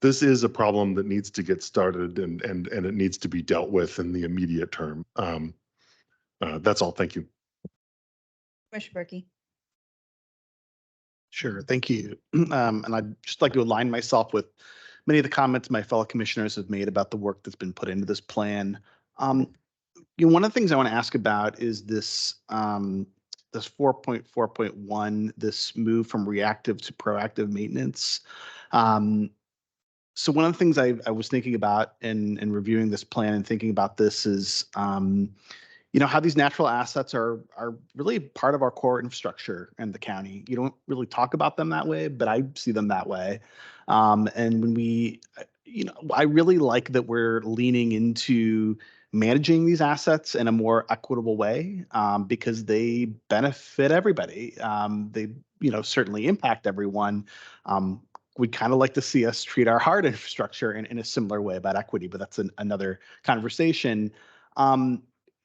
this is a problem that needs to get started and it needs to be dealt with in the immediate term. That's all. Thank you. Commissioner Berkey? Sure, thank you. And I'd just like to align myself with many of the comments my fellow commissioners have made about the work that's been put into this plan. One of the things I want to ask about is this this 4.4.1, this move from reactive to proactive maintenance. So one of the things I was thinking about in reviewing this plan and thinking about this is how these natural assets are really part of our core infrastructure in the county. You don't really talk about them that way, but I see them that way. And when we, I really like that we're leaning into managing these assets in a more equitable way because they benefit everybody. They, certainly impact everyone. We'd kind of like to see us treat our hard infrastructure in a similar way about equity, but that's another conversation.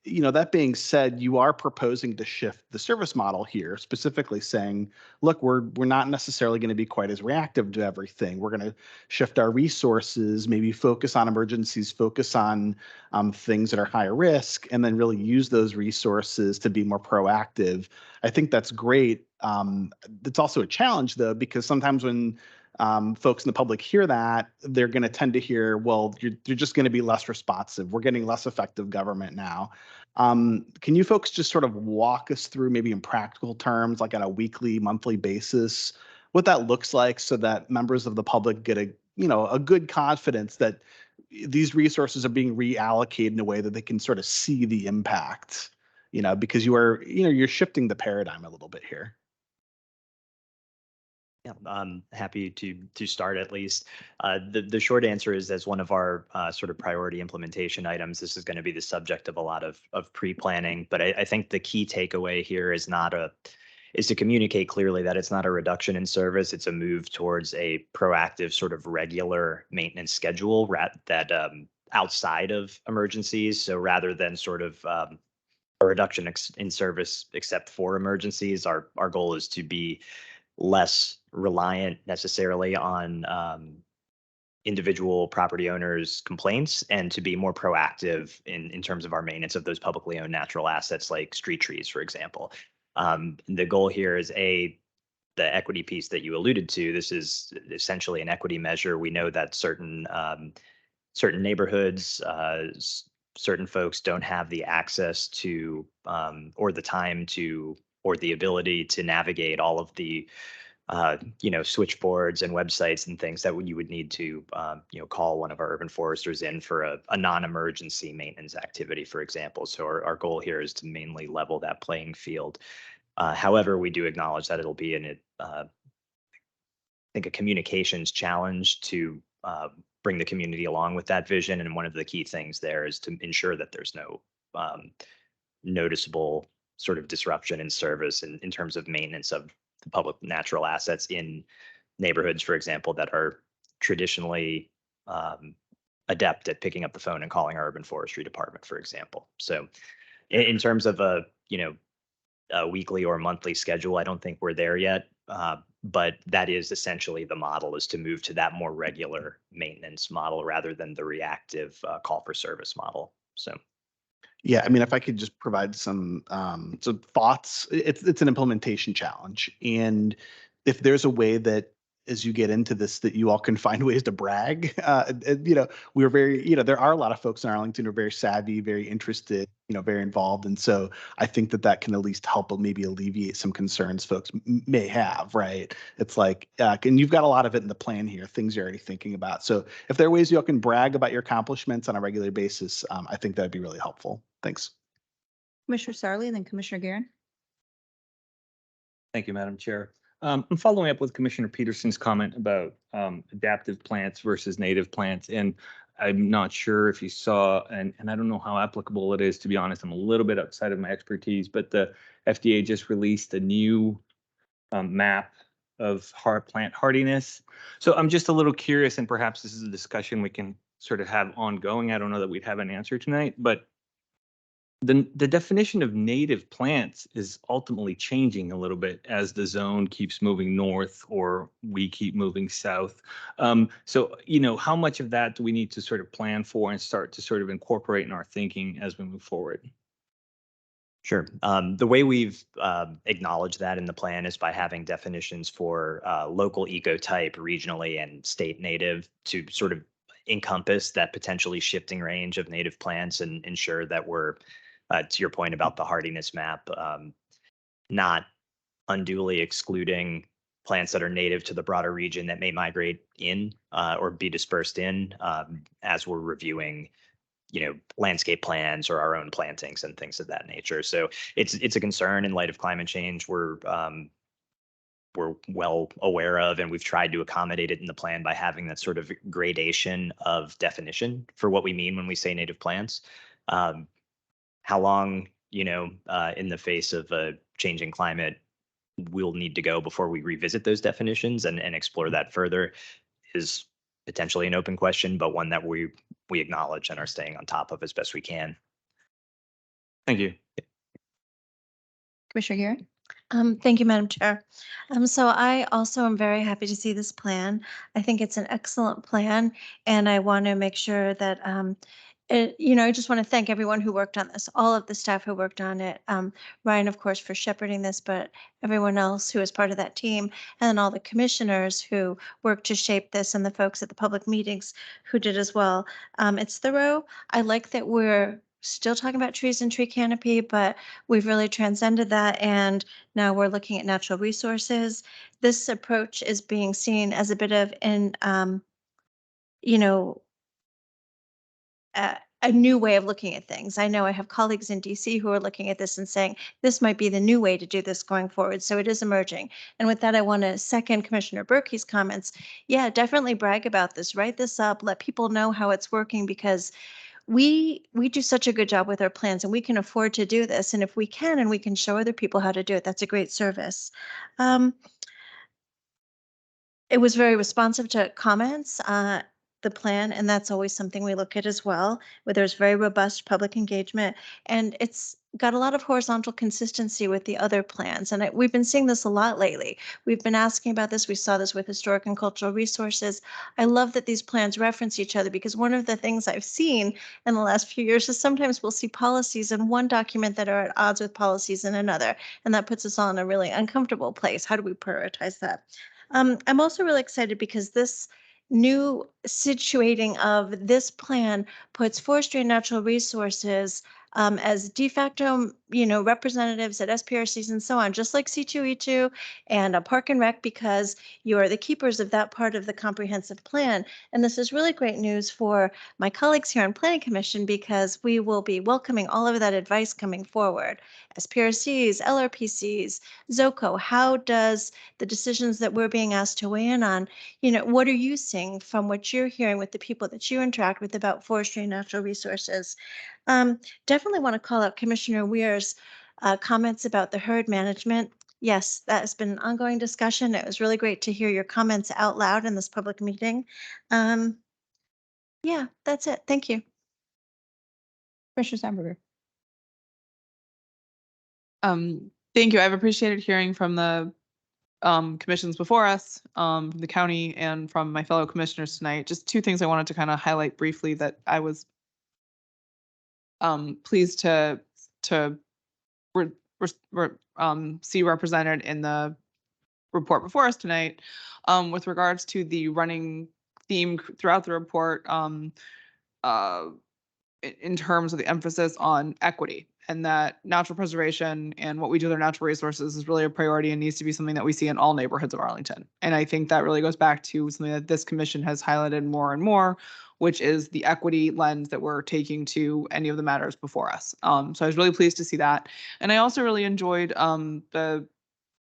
That being said, you are proposing to shift the service model here, specifically saying, look, we're not necessarily going to be quite as reactive to everything. We're going to shift our resources, maybe focus on emergencies, focus on things that are higher risk, and then really use those resources to be more proactive. I think that's great. It's also a challenge, though, because sometimes when folks in the public hear that, they're going to tend to hear, well, you're just going to be less responsive. We're getting less effective government now. Can you folks just sort of walk us through, maybe in practical terms, like on a weekly, monthly basis, what that looks like so that members of the public get a good confidence that these resources are being reallocated in a way that they can sort of see the impact, because you're shifting the paradigm a little bit here. Yeah, I'm happy to start at least. The short answer is, as one of our sort of priority implementation items, this is going to be the subject of a lot of pre-planning. But I think the key takeaway here is to communicate clearly that it's not a reduction in service. It's a move towards a proactive sort of regular maintenance schedule that outside of emergencies. So rather than sort of a reduction in service except for emergencies, our goal is to be less reliant necessarily on individual property owners' complaints and to be more proactive in terms of our maintenance of those publicly owned natural assets like street trees, for example. The goal here is the equity piece that you alluded to. This is essentially an equity measure. We know that certain neighborhoods, certain folks don't have the access to or the time to or the ability to navigate all of the switchboards and websites and things that you would need to, call one of our urban foresters in for a non-emergency maintenance activity, for example. So our goal here is to mainly level that playing field. However, we do acknowledge that it'll be I think a communications challenge to bring the community along with that vision. And one of the key things there is to ensure that there's no noticeable sort of disruption in service in terms of maintenance of the public natural assets in neighborhoods, for example, that are traditionally adept at picking up the phone and calling our urban forestry department, for example. So in terms of a weekly or monthly schedule, I don't think we're there yet. But that is essentially the model, is to move to that more regular maintenance model rather than the reactive call for service model. So. Yeah, I mean, if I could just provide some thoughts, it's an implementation challenge, and if there's a way that as you get into this that you all can find ways to brag, we're very, there are a lot of folks in Arlington who are very savvy, very interested, very involved, and so I think that can at least help maybe alleviate some concerns folks may have. Right? It's like, and you've got a lot of it in the plan here, things you're already thinking about. So if there are ways you all can brag about your accomplishments on a regular basis, I think that'd be really helpful. Thanks. Commissioner Sarley and then Commissioner Guerin. Thank you, Madam Chair. I'm following up with Commissioner Peterson's comment about adaptive plants versus native plants. And I'm not sure if you saw, and I don't know how applicable it is, to be honest. I'm a little bit outside of my expertise, but the FDA just released a new map of plant hardiness. So I'm just a little curious, and perhaps this is a discussion we can sort of have ongoing. I don't know that we'd have an answer tonight, but the definition of native plants is ultimately changing a little bit as the zone keeps moving north or we keep moving south. So, how much of that do we need to sort of plan for and start to sort of incorporate in our thinking as we move forward? Sure. The way we've acknowledged that in the plan is by having definitions for local ecotype, regionally, and state native to sort of encompass that potentially shifting range of native plants and ensure that we're, to your point about the hardiness map, not unduly excluding plants that are native to the broader region that may migrate in or be dispersed in as we're reviewing landscape plans or our own plantings and things of that nature. So it's a concern in light of climate change. We're well aware of, and we've tried to accommodate it in the plan by having that sort of gradation of definition for what we mean when we say native plants. How long, in the face of a changing climate, we'll need to go before we revisit those definitions and explore that further is potentially an open question, but one that we acknowledge and are staying on top of as best we can. Thank you. Commissioner Guerin. Thank you, Madam Chair. So I also am very happy to see this plan. I think it's an excellent plan, and I want to make sure that I just want to thank everyone who worked on this, all of the staff who worked on it. Ryan, of course, for shepherding this, but everyone else who is part of that team, and then all the commissioners who worked to shape this, and the folks at the public meetings who did as well. It's thorough. I like that we're still talking about trees and tree canopy, but we've really transcended that, and now we're looking at natural resources. This approach is being seen as a bit of a new way of looking at things. I know I have colleagues in DC who are looking at this and saying, this might be the new way to do this going forward. So it is emerging. And with that, I want to second Commissioner Berkey's comments. Yeah, definitely brag about this, write this up, let people know how it's working, because we do such a good job with our plans, and we can afford to do this. And if we can, and we can show other people how to do it, that's a great service. It was very responsive to comments, the plan, and that's always something we look at as well, where there's very robust public engagement, and it's got a lot of horizontal consistency with the other plans. And we've been seeing this a lot lately. We've been asking about this. We saw this with historic and cultural resources. I love that these plans reference each other, because one of the things I've seen in the last few years is sometimes we'll see policies in one document that are at odds with policies in another, and that puts us all in a really uncomfortable place. How do we prioritize that? I'm also really excited because this new situating of this plan puts forestry and natural resources as de facto, representatives at SPRCs and so on, just like C2E2 and Park and Rec, because you are the keepers of that part of the comprehensive plan. And this is really great news for my colleagues here on Planning Commission, because we will be welcoming all of that advice coming forward. SPRCs, LRPCs, ZOCO, how does the decisions that we're being asked to weigh in on, what are you seeing from what you're hearing with the people that you interact with about forestry and natural resources? Definitely want to call out Commissioner Weir's comments about the herd management. Yes, that has been an ongoing discussion. It was really great to hear your comments out loud in this public meeting. Yeah, that's it. Thank you. Commissioner Sandberger. Thank you. I've appreciated hearing from the commissions before us, from the county and from my fellow commissioners tonight. Just two things I wanted to kind of highlight briefly that I was pleased to see represented in the report before us tonight, with regards to the running theme throughout the report, in terms of the emphasis on equity, and that natural preservation and what we do with our natural resources is really a priority and needs to be something that we see in all neighborhoods of Arlington. And I think that really goes back to something that this commission has highlighted more and more, which is the equity lens that we're taking to any of the matters before us. So I was really pleased to see that. And I also really enjoyed the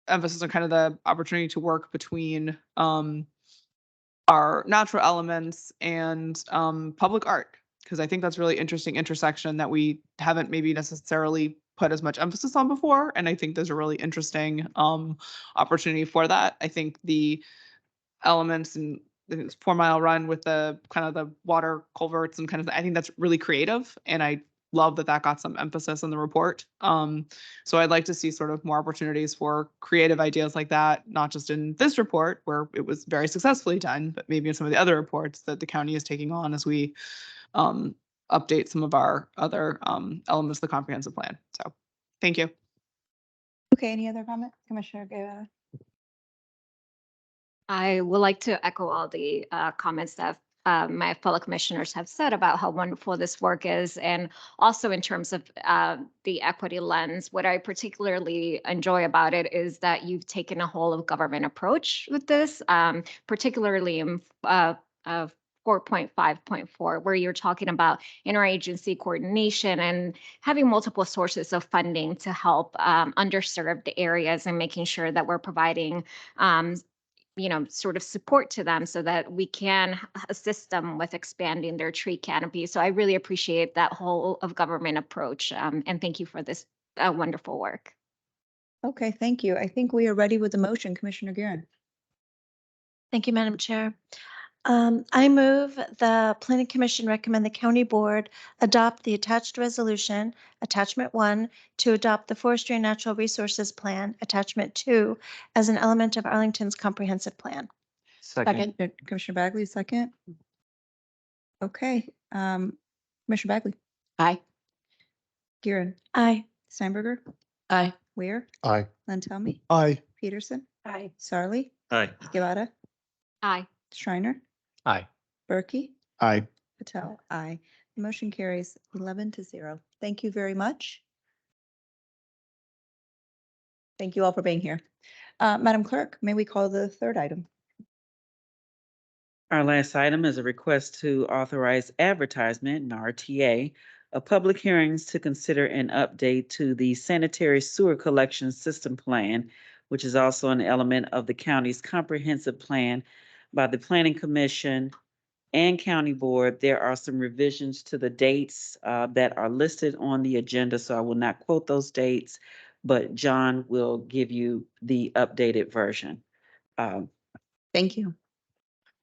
emphasis on kind of the opportunity to work between our natural elements and public art, because I think that's really interesting intersection that we haven't maybe necessarily put as much emphasis on before. And I think there's a really interesting opportunity for that. I think the elements and the 4 Mile Run with the kind of the water culverts and kind of, I think that's really creative. And I love that that got some emphasis in the report. So I'd like to see sort of more opportunities for creative ideas like that, not just in this report where it was very successfully done, but maybe in some of the other reports that the county is taking on as we update some of our other elements of the comprehensive plan. So thank you. Okay, any other comment? Commissioner Guevara. I would like to echo all the comments that my fellow commissioners have said about how wonderful this work is. And also in terms of the equity lens, what I particularly enjoy about it is that you've taken a whole of government approach with this, particularly in 4.5.4, where you're talking about interagency coordination and having multiple sources of funding to help underserved areas and making sure that we're providing sort of support to them so that we can assist them with expanding their tree canopy. So I really appreciate that whole of government approach. And thank you for this wonderful work. Okay, thank you. I think we are ready with the motion. Commissioner Guerin. Thank you, Madam Chair. I move the Planning Commission recommend the County Board adopt the attached resolution, Attachment 1, to adopt the Forestry and Natural Resources Plan, Attachment 2, as an element of Arlington's comprehensive plan. Second. Commissioner Bagley, second. Okay, Commissioner Bagley. Aye. Guerin. Aye. Steinberger. Aye. Weir. Aye. Lantelmi. Aye. Peterson. Aye. Sarli. Aye. Guevara. Aye. Shriner. Aye. Berkey. Aye. Patel. Aye. The motion carries 11-0. Thank you very much. Thank you all for being here. Madam Clerk, may we call the third item? Our last item is a request to authorize advertisement, an RTA, of public hearings to consider an update to the sanitary sewer collection system plan, which is also an element of the county's comprehensive plan by the Planning Commission and County Board. There are some revisions to the dates that are listed on the agenda, so I will not quote those dates, but John will give you the updated version. Thank you.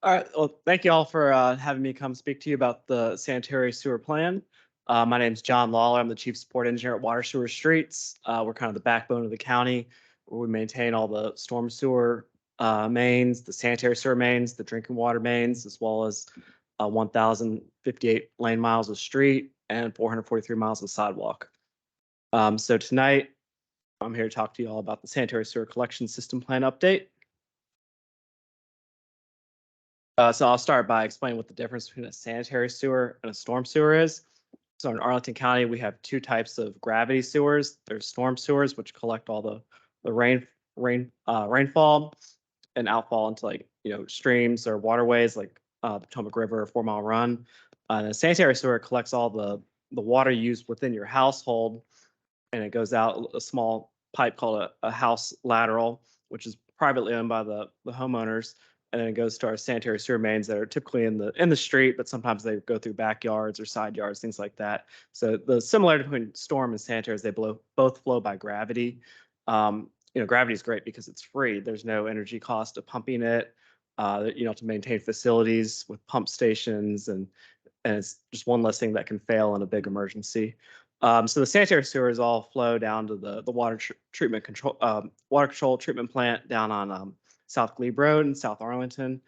All right. Well, thank you all for having me come speak to you about the sanitary sewer plan. My name is John Lawler. I'm the Chief Support Engineer at Water Sewer Streets. We're kind of the backbone of the county, where we maintain all the storm sewer mains, the sanitary sewer mains, the drinking water mains, as well as 1,058 lane miles of street and 443 miles of sidewalk. So tonight, I'm here to talk to you all about the sanitary sewer collection system plan update. So I'll start by explaining what the difference between a sanitary sewer and a storm sewer is. So in Arlington County, we have two types of gravity sewers. There's storm sewers, which collect all the rainfall and outfall into like, streams or waterways like the Potomac River or 4 Mile Run. And a sanitary sewer collects all the water used within your household, and it goes out a small pipe called a house lateral, which is privately owned by the homeowners. And then it goes to our sanitary sewer mains that are typically in the street, but sometimes they go through backyards or side yards, things like that. So the similarity between storm and sanitary is they both flow by gravity. Gravity is great because it's free. There's no energy cost of pumping it. To maintain facilities with pump stations, and it's just one less thing that can fail in a big emergency. So the sanitary sewers all flow down to the water control treatment plant down on South Glebe Road in South Arlington.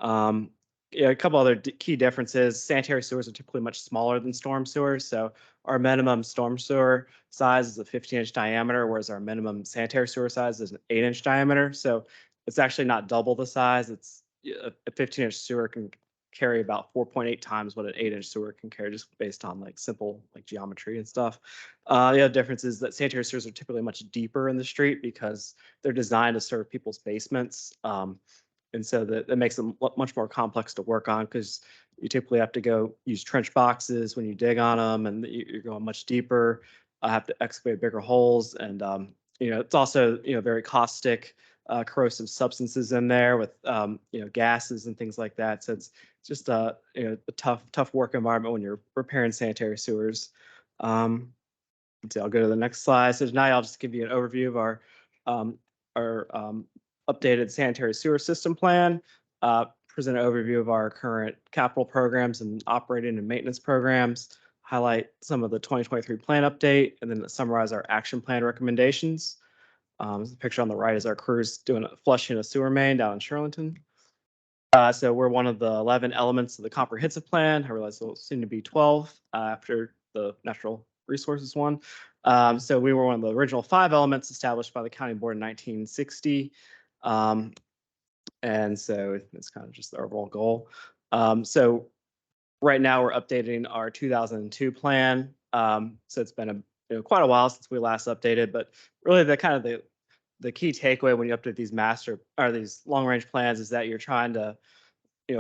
A couple other key differences. Sanitary sewers are typically much smaller than storm sewers. So our minimum storm sewer size is a 15-inch diameter, whereas our minimum sanitary sewer size is an 8-inch diameter. So it's actually not double the size. It's a 15-inch sewer can carry about 4.8 times what an 8-inch sewer can carry, just based on like simple like geometry and stuff. The other difference is that sanitary sewers are typically much deeper in the street because they're designed to serve people's basements. And so that makes them much more complex to work on, because you typically have to go use trench boxes when you dig on them, and you're going much deeper. I have to excavate bigger holes, and it's also very caustic, corrosive substances in there with gases and things like that. So it's just a tough work environment when you're repairing sanitary sewers. I'll go to the next slide. So now I'll just give you an overview of our updated sanitary sewer system plan, present an overview of our current capital programs and operating and maintenance programs, highlight some of the 2023 plan update, and then summarize our action plan recommendations. The picture on the right is our crews doing flushing a sewer main down in Shirlington. So we're one of the 11 elements of the comprehensive plan. I realize it'll soon to be 12 after the natural resources one. So we were one of the original 5 elements established by the county board in 1960. And so it's kind of just the overall goal. So right now we're updating our 2002 plan. So it's been quite a while since we last updated, but really the key takeaway when you update these long range plans is that you're trying to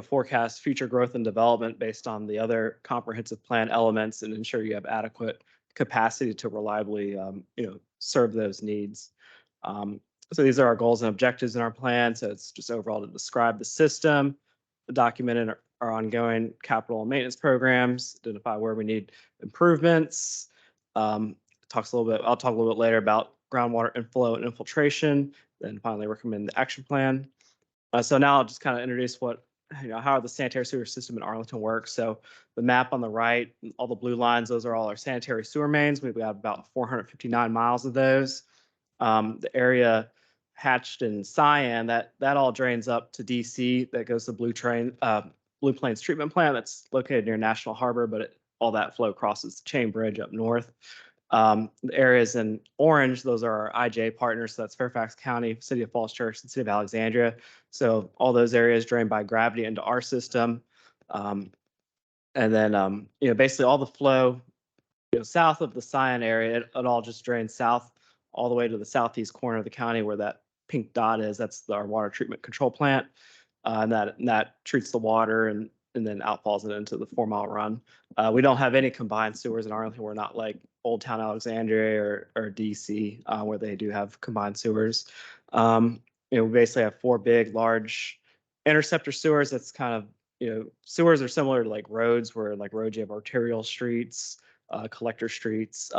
forecast future growth and development based on the other comprehensive plan elements and ensure you have adequate capacity to reliably serve those needs. So these are our goals and objectives in our plan. So it's just overall to describe the system, document our ongoing capital and maintenance programs, identify where we need improvements. I'll talk a little bit later about groundwater inflow and infiltration, then finally recommend the action plan. So now I'll just kind of introduce how the sanitary sewer system in Arlington works. So the map on the right, all the blue lines, those are all our sanitary sewer mains. We've got about 459 miles of those. The area hatched in cyan, that all drains up to DC. That goes to Blue Plains treatment plant that's located near National Harbor, but all that flow crosses the Chain Bridge up north. The areas in orange, those are our IJ partners. So that's Fairfax County, City of Falls Church, and City of Alexandria. So all those areas drain by gravity into our system. And then, basically all the flow, south of the cyan area, it all just drains south all the way to the southeast corner of the county where that pink dot is. That's our water treatment control plant. And that treats the water and then outfalls it into the 4 Mile Run. We don't have any combined sewers in Arlington. We're not like Old Town Alexandria or DC, where they do have combined sewers. We basically have 4 big, large interceptor sewers. That's kind of, sewers are similar to like roads, where like roads you have arterial streets, collector streets.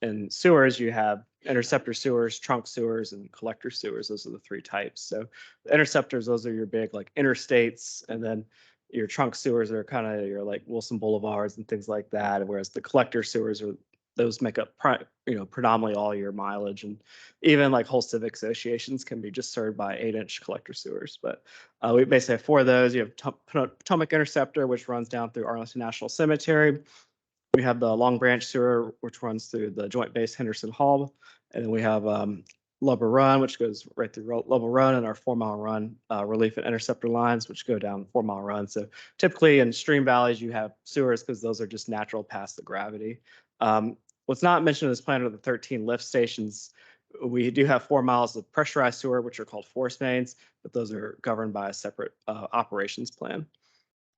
And sewers, you have interceptor sewers, trunk sewers, and collector sewers. Those are the 3 types. So the interceptors, those are your big like interstates, and then your trunk sewers are kind of your like Wilson Boulevards and things like that. Whereas the collector sewers those make up predominantly all your mileage, and even like whole civic associations can be just served by 8-inch collector sewers. But we basically have 4 of those. You have Potomac Interceptor, which runs down through Arlington National Cemetery. We have the Long Branch Sewer, which runs through the Joint Base Henderson Hall. And then we have Lubber Run, which goes right through Lubber Run, and our 4 Mile Run relief and interceptor lines, which go down 4 Mile Run. So typically in stream valleys, you have sewers because those are just natural past the gravity. What's not mentioned in this plan are the 13 lift stations. We do have 4 miles of pressurized sewer, which are called force mains, but those are governed by a separate operations plan.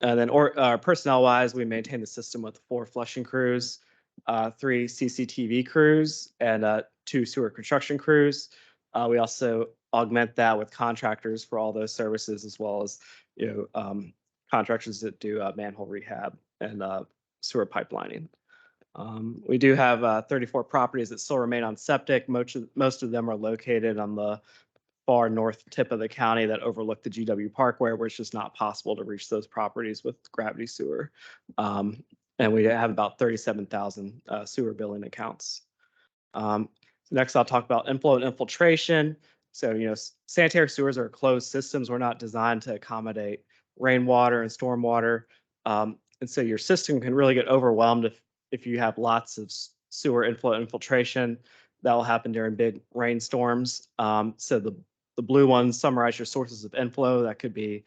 And then personnel-wise, we maintain the system with 4 flushing crews, 3 CCTV crews, and 2 sewer construction crews. We also augment that with contractors for all those services, as well as contractors that do manhole rehab and sewer pipelining. We do have 34 properties that still remain on septic. Most of them are located on the far north tip of the county that overlook the GW Parkway, where it's just not possible to reach those properties with gravity sewer. And we have about 37,000 sewer billing accounts. Next, I'll talk about inflow and infiltration. So, sanitary sewers are closed systems. We're not designed to accommodate rainwater and stormwater. And so your system can really get overwhelmed if you have lots of sewer inflow and infiltration. That will happen during big rainstorms. So the blue ones summarize your sources of inflow. That could be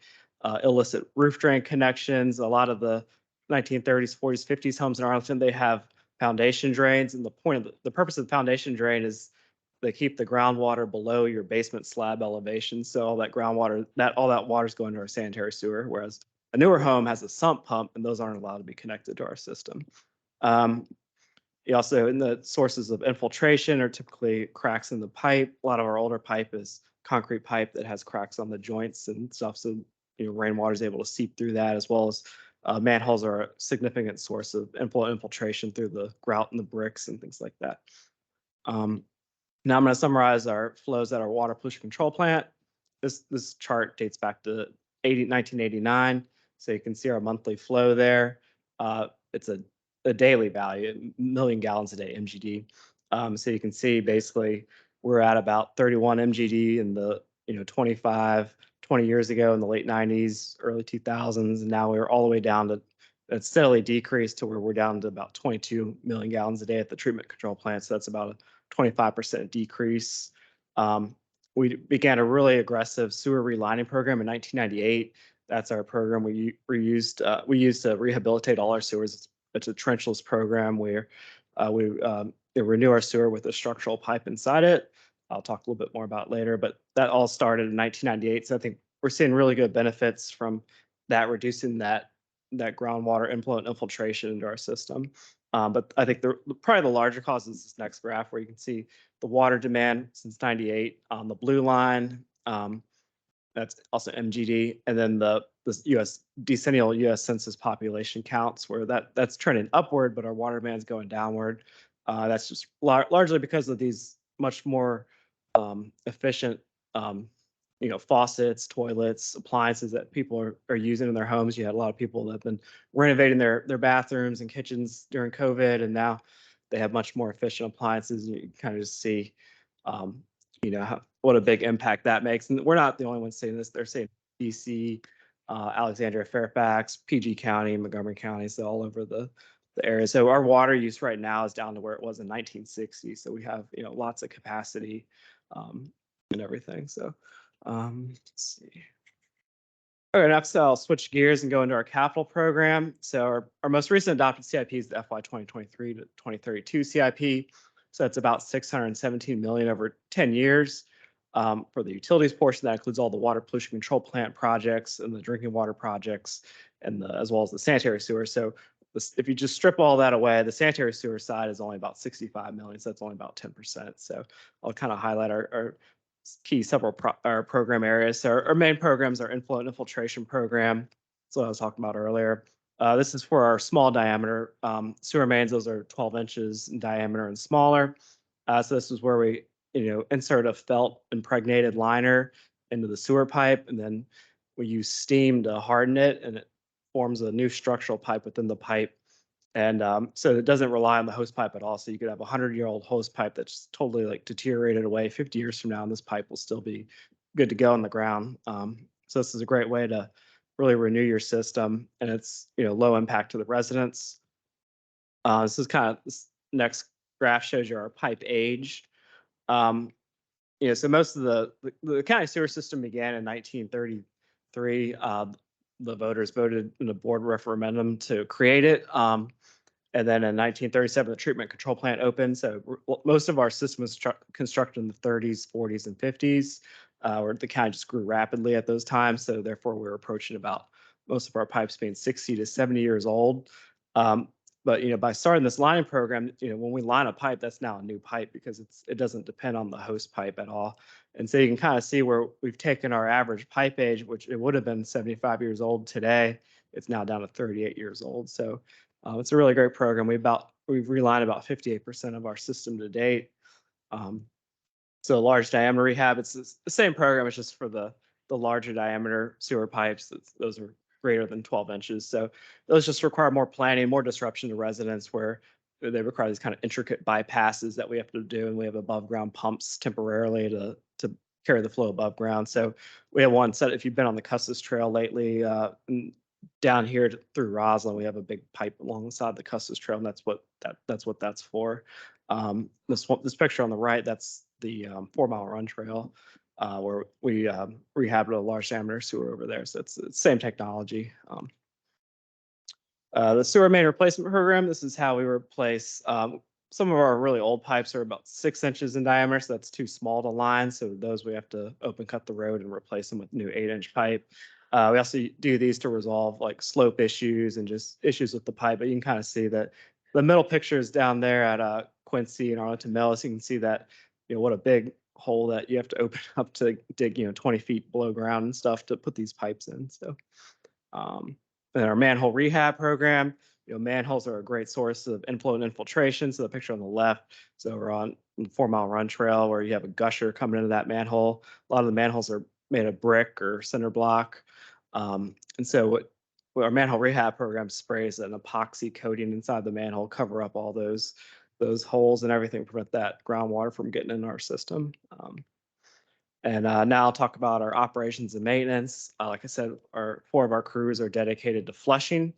illicit roof drain connections. A lot of the 1930s, 40s, 50s homes in Arlington, they have foundation drains. And the purpose of the foundation drain is they keep the groundwater below your basement slab elevation. So all that groundwater, all that water is going to our sanitary sewer, whereas a newer home has a sump pump, and those aren't allowed to be connected to our system. You also, in the sources of infiltration, are typically cracks in the pipe. A lot of our older pipe is concrete pipe that has cracks on the joints and stuff. So, rainwater is able to seep through that, as well as manholes are a significant source of infiltration through the grout and the bricks and things like that. Now I'm going to summarize our flows at our water pollution control plant. This chart dates back to 1989. So you can see our monthly flow there. It's a daily value, million gallons a day, MGD. So you can see basically we're at about 31 MGD in the 20 years ago in the late 90s, early 2000s, and now we're all the way down to it's steadily decreased to where we're down to about 22 million gallons a day at the treatment control plant. So that's about a 25% decrease. We began a really aggressive sewer relining program in 1998. That's our program we used to rehabilitate all our sewers. It's a trenchless program where we renew our sewer with a structural pipe inside it. I'll talk a little bit more about later, but that all started in 1998. So I think we're seeing really good benefits from that, reducing that groundwater inflow and infiltration into our system. But I think probably the larger cause is this next graph, where you can see the water demand since 98 on the blue line. That's also MGD, and then the decennial U.S. Census population counts, where that's trending upward, but our water demand is going downward. That's just largely because of these much more efficient, faucets, toilets, appliances that people are using in their homes. You had a lot of people that have been renovating their bathrooms and kitchens during COVID, and now they have much more efficient appliances. And you can kind of just see, what a big impact that makes. And we're not the only ones saying this. They're saying DC, Alexandria, Fairfax, PG County, Montgomery County, so all over the area. So our water use right now is down to where it was in 1960. So we have lots of capacity and everything. So let's see. All right, next I'll switch gears and go into our capital program. So our most recent adopted CIP is the FY 2023 to 2032 CIP. So that's about $617 million over 10 years. For the utilities portion, that includes all the water pollution control plant projects and the drinking water projects, and as well as the sanitary sewer. So if you just strip all that away, the sanitary sewer side is only about 65 million. So that's only about 10%. So I'll kind of highlight our key our program areas. So our main programs are inflow and infiltration program. That's what I was talking about earlier. This is for our small diameter sewer mains. Those are 12 inches in diameter and smaller. So this is where we insert a felt impregnated liner into the sewer pipe, and then we use steam to harden it, and it forms a new structural pipe within the pipe. And so it doesn't rely on the hose pipe at all. So you could have a 100-year-old hose pipe that's totally deteriorated away. 50 years from now, and this pipe will still be good to go in the ground. So this is a great way to really renew your system, and it's low impact to the residents. This next graph shows you our pipe age. so most of the county sewer system began in 1933. The voters voted in a board referendum to create it. And then in 1937, the treatment control plant opened. So most of our system was constructed in the 30s, 40s, and 50s, where the county just grew rapidly at those times. So therefore, we were approaching about most of our pipes being 60 to 70 years old. But by starting this lining program, when we line a pipe, that's now a new pipe because it doesn't depend on the host pipe at all. And so you can kind of see where we've taken our average pipe age, which it would have been 75 years old today. It's now down to 38 years old. So it's a really great program. We've relined about 58% of our system to date. So large diameter rehab, it's the same program. It's just for the larger diameter sewer pipes. Those are greater than 12 inches. So those just require more planning, more disruption to residents where they require these kind of intricate bypasses that we have to do. And we have above ground pumps temporarily to carry the flow above ground. So we have one set, if you've been on the Custis Trail lately, down here through Roslyn, we have a big pipe alongside the Custis Trail, and that's what that's for. This picture on the right, that's the 4 Mile Run Trail, where we rehabbed a large diameter sewer over there. So it's the same technology. The sewer main replacement program, this is how we replace some of our really old pipes are about 6 inches in diameter, so that's too small to line. So those we have to open cut the road and replace them with new 8-inch pipe. We also do these to resolve like slope issues and just issues with the pipe. But you can kind of see that the middle picture is down there at Quincy and Arlington Millis. You can see that, what a big hole that you have to open up to dig, 20 feet below ground and stuff to put these pipes in. So, and our manhole rehab program, manholes are a great source of inflow and infiltration. So the picture on the left, so we're on the 4 Mile Run Trail where you have a gusher coming into that manhole. A lot of the manholes are made of brick or cinder block. And so what our manhole rehab program sprays an epoxy coating inside the manhole, cover up all those holes and everything, prevent that groundwater from getting in our system. And now I'll talk about our operations and maintenance. Like I said, 4 of our crews are dedicated to flushing.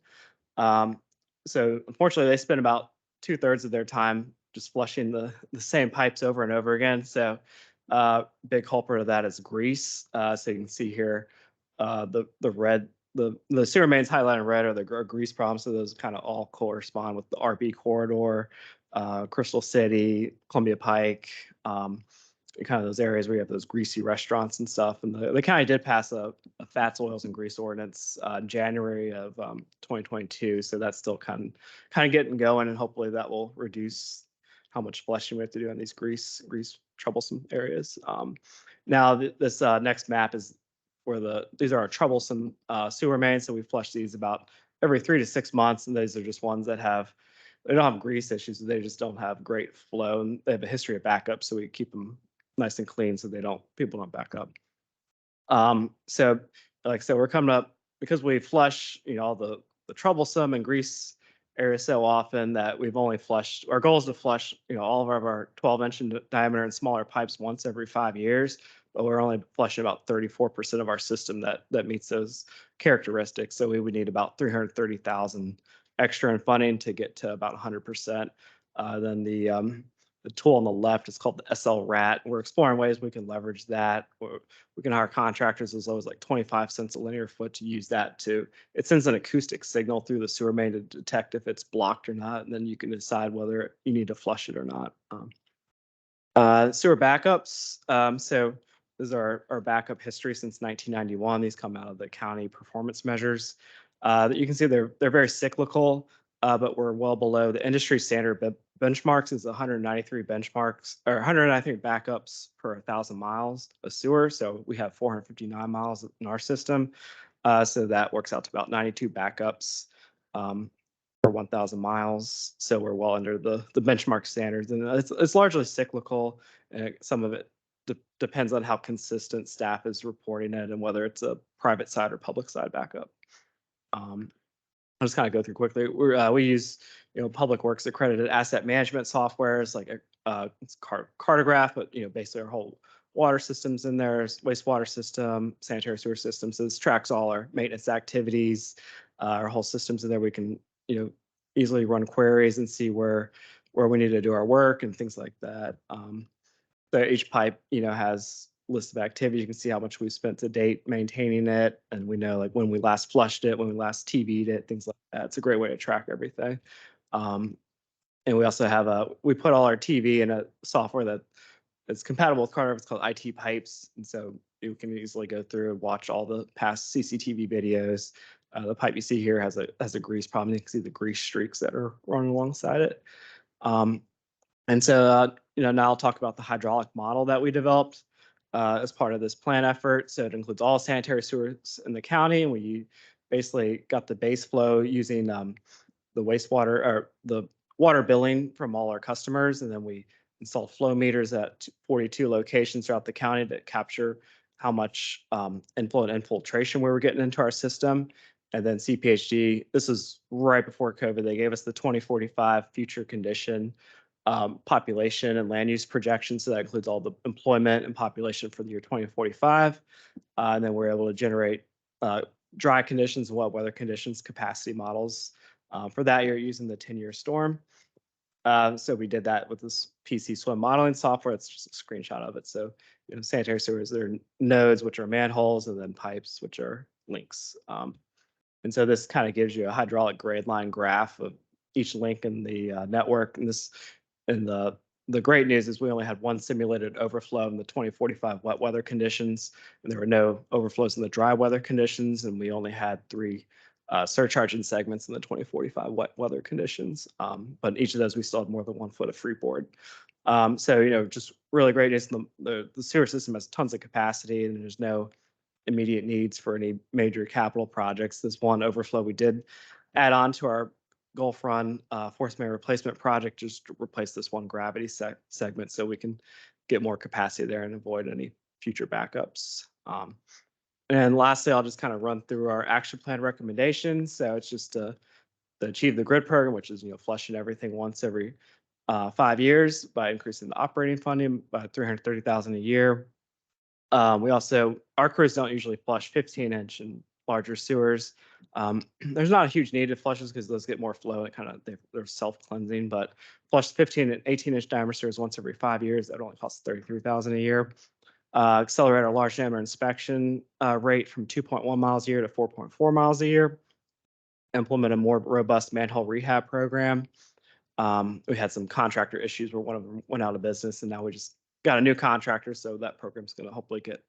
So unfortunately, they spend about 2/3 of their time just flushing the same pipes over and over again. So big culprit of that is grease. So you can see here the red, the sewer mains highlighted in red are the grease problems. So those kind of all correspond with the RB corridor, Crystal City, Columbia Pike, kind of those areas where you have those greasy restaurants and stuff. And the county did pass a fats, oils, and grease ordinance in January of 2022. So that's still kind of getting going, and hopefully that will reduce how much flushing we have to do on these grease troublesome areas. Now this next map is where these are our troublesome sewer mains. So we flush these about every 3 to 6 months, and these are just ones that they don't have grease issues. They just don't have great flow, and they have a history of backup. So we keep them nice and clean so people don't back up. So like I said, we're coming up because we flush, all the troublesome and grease areas so often that we've only flushed. Our goal is to flush, all of our 12-inch diameter and smaller pipes once every 5 years, but we're only flushing about 34% of our system that meets those characteristics. So we would need about 330,000 extra in funding to get to about 100%. Then the tool on the left is called the SL RAT. We're exploring ways we can leverage that. We can hire contractors as low as like 25 cents a linear foot to use that it sends an acoustic signal through the sewer main to detect if it's blocked or not, and then you can decide whether you need to flush it or not. Sewer backups. So this is our backup history since 1991. These come out of the county performance measures. You can see they're very cyclical, but we're well below the industry standard benchmarks is 193 benchmarks or 193 backups per 1,000 miles of sewer. So we have 459 miles in our system. So that works out to about 92 backups per 1,000 miles. So we're well under the benchmark standards, and it's largely cyclical. Some of it depends on how consistent staff is reporting it and whether it's a private side or public side backup. I'll just kind of go through quickly. We use, Public Works accredited asset management softwares like it's Cartograph, but basically our whole water systems in there, wastewater system, sanitary sewer system. So this tracks all our maintenance activities, our whole systems in there. We can easily run queries and see where we need to do our work and things like that. So each pipe, has list of activities. You can see how much we've spent to date maintaining it. And we know like when we last flushed it, when we last TV'd it, things like that. It's a great way to track everything. And we also have we put all our TV in a software that is compatible with Carter. It's called IT Pipes. And so you can easily go through and watch all the past CCTV videos. The pipe you see here has a grease problem. You can see the grease streaks that are running alongside it. And so, now I'll talk about the hydraulic model that we developed as part of this plan effort. So it includes all sanitary sewers in the county. And we basically got the base flow using the wastewater or the water billing from all our customers. And then we installed flow meters at 42 locations throughout the county to capture how much inflow and infiltration we were getting into our system. And then CPHD, this is right before COVID, they gave us the 2045 future condition population and land use projections. So that includes all the employment and population for the year 2045. And then we're able to generate dry conditions and wet weather conditions capacity models for that year using the 10-year storm. So we did that with this PC swim modeling software. It's just a screenshot of it. So, sanitary sewers, there are nodes, which are manholes, and then pipes, which are links. And so this kind of gives you a hydraulic grade line graph of each link in the network. And the great news is we only had one simulated overflow in the 2045 wet weather conditions, and there were no overflows in the dry weather conditions, and we only had 3 surcharging segments in the 2045 wet weather conditions. But in each of those, we still had more than 1 foot of freeboard. So, just really great news. The sewer system has tons of capacity, and there's no immediate needs for any major capital projects. This one overflow we did add on to our Gulf Run force main replacement project, just to replace this one gravity segment so we can get more capacity there and avoid any future backups. And lastly, I'll just kind of run through our action plan recommendations. So it's just to achieve the grid program, which is flushing everything once every 5 years by increasing the operating funding by $330,000 a year. Our crews don't usually flush 15-inch and larger sewers. There's not a huge need to flushes because those get more flow. They're self-cleansing, but flush 15 and 18-inch diameter sewers once every 5 years. That only costs $33,000 a year. Accelerate our large diameter inspection rate from 2.1 miles a year to 4.4 miles a year. Implement a more robust manhole rehab program. We had some contractor issues where one of them went out of business, and now we just got a new contractor, so that program's going to hopefully get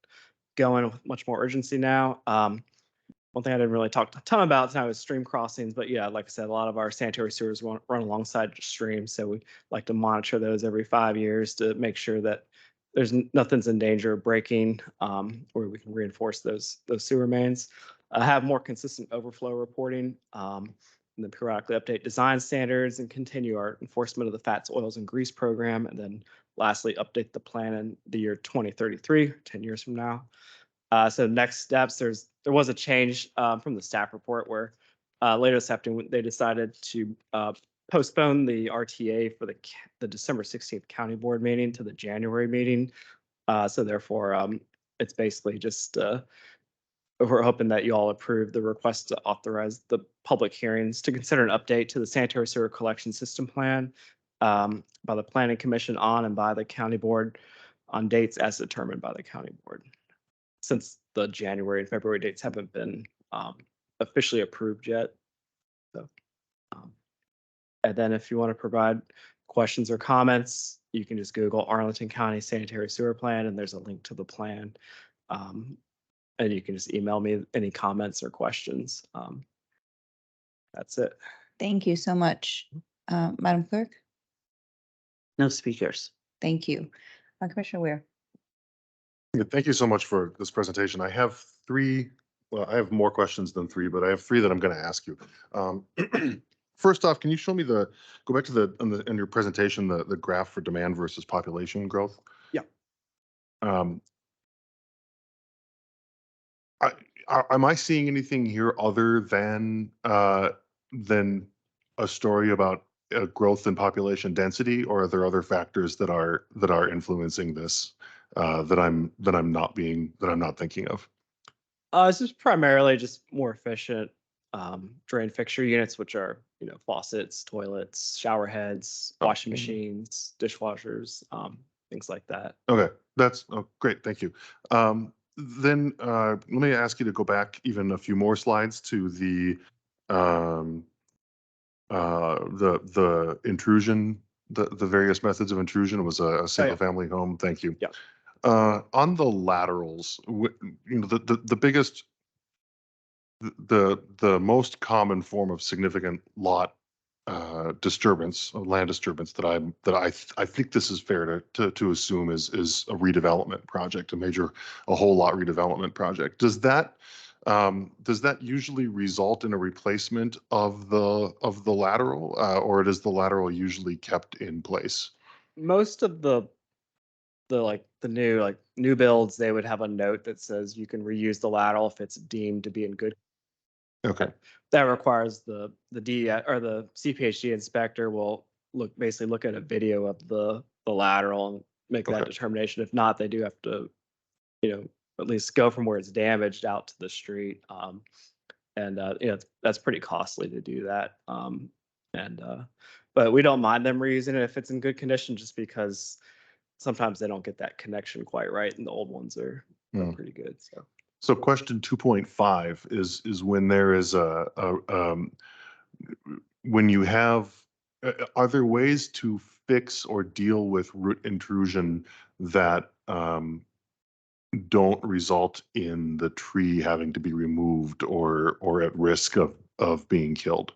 going with much more urgency now. One thing I didn't really talk a ton about tonight was stream crossings, but yeah, like I said, a lot of our sanitary sewers run alongside streams, so we like to monitor those every 5 years to make sure that there's nothing's in danger of breaking, or we can reinforce those sewer mains. Have more consistent overflow reporting, and then periodically update design standards and continue our enforcement of the fats, oils, and grease program. And then lastly, update the plan in the year 2033, 10 years from now. So next steps, there was a change from the staff report where later this afternoon they decided to postpone the RTA for the December 16th county board meeting to the January meeting. So therefore, it's basically just we're hoping that you all approve the request to authorize the public hearings to consider an update to the sanitary sewer collection system plan by the Planning Commission on and by the county board on dates as determined by the county board. Since the January and February dates haven't been officially approved yet. So, and then if you want to provide questions or comments, you can just Google Arlington County Sanitary Sewer Plan, and there's a link to the plan. And you can just email me any comments or questions. That's it. Thank you so much. Madam Clerk? No speakers. Thank you. Commissioner Weir? Yeah, thank you so much for this presentation. I have 3, well, I have more questions than 3, but I have 3 that I'm going to ask you. First off, can you show me go back to in your presentation, the graph for demand versus population growth? Yeah. Am I seeing anything here other than a story about growth in population density, or are there other factors that are influencing this that I'm not thinking of? This is primarily just more efficient drain fixture units, which are faucets, toilets, shower heads, washing machines, dishwashers. things like that. Okay, that's great. Thank you. Then let me ask you to go back even a few more slides to the intrusion, the various methods of intrusion. It was a single family home. Thank you. Yeah. On the laterals, the biggest, the most common form of significant lot disturbance, land disturbance that I think this is fair to assume is a redevelopment project, a whole lot redevelopment project. Does that usually result in a replacement of the lateral, or does the lateral usually kept in place? Most of the new builds, they would have a note that says you can reuse the lateral if it's deemed to be in good. Okay. That requires the DES or the CPHD inspector will basically look at a video of the lateral and make that determination. If not, they do have to, at least go from where it's damaged out to the street. That's pretty costly to do that. But we don't mind them reusing it if it's in good condition, just because sometimes they don't get that connection quite right, and the old ones are pretty good. So question 2.5 is when there is when you have, are there ways to fix or deal with root intrusion that don't result in the tree having to be removed or at risk of being killed?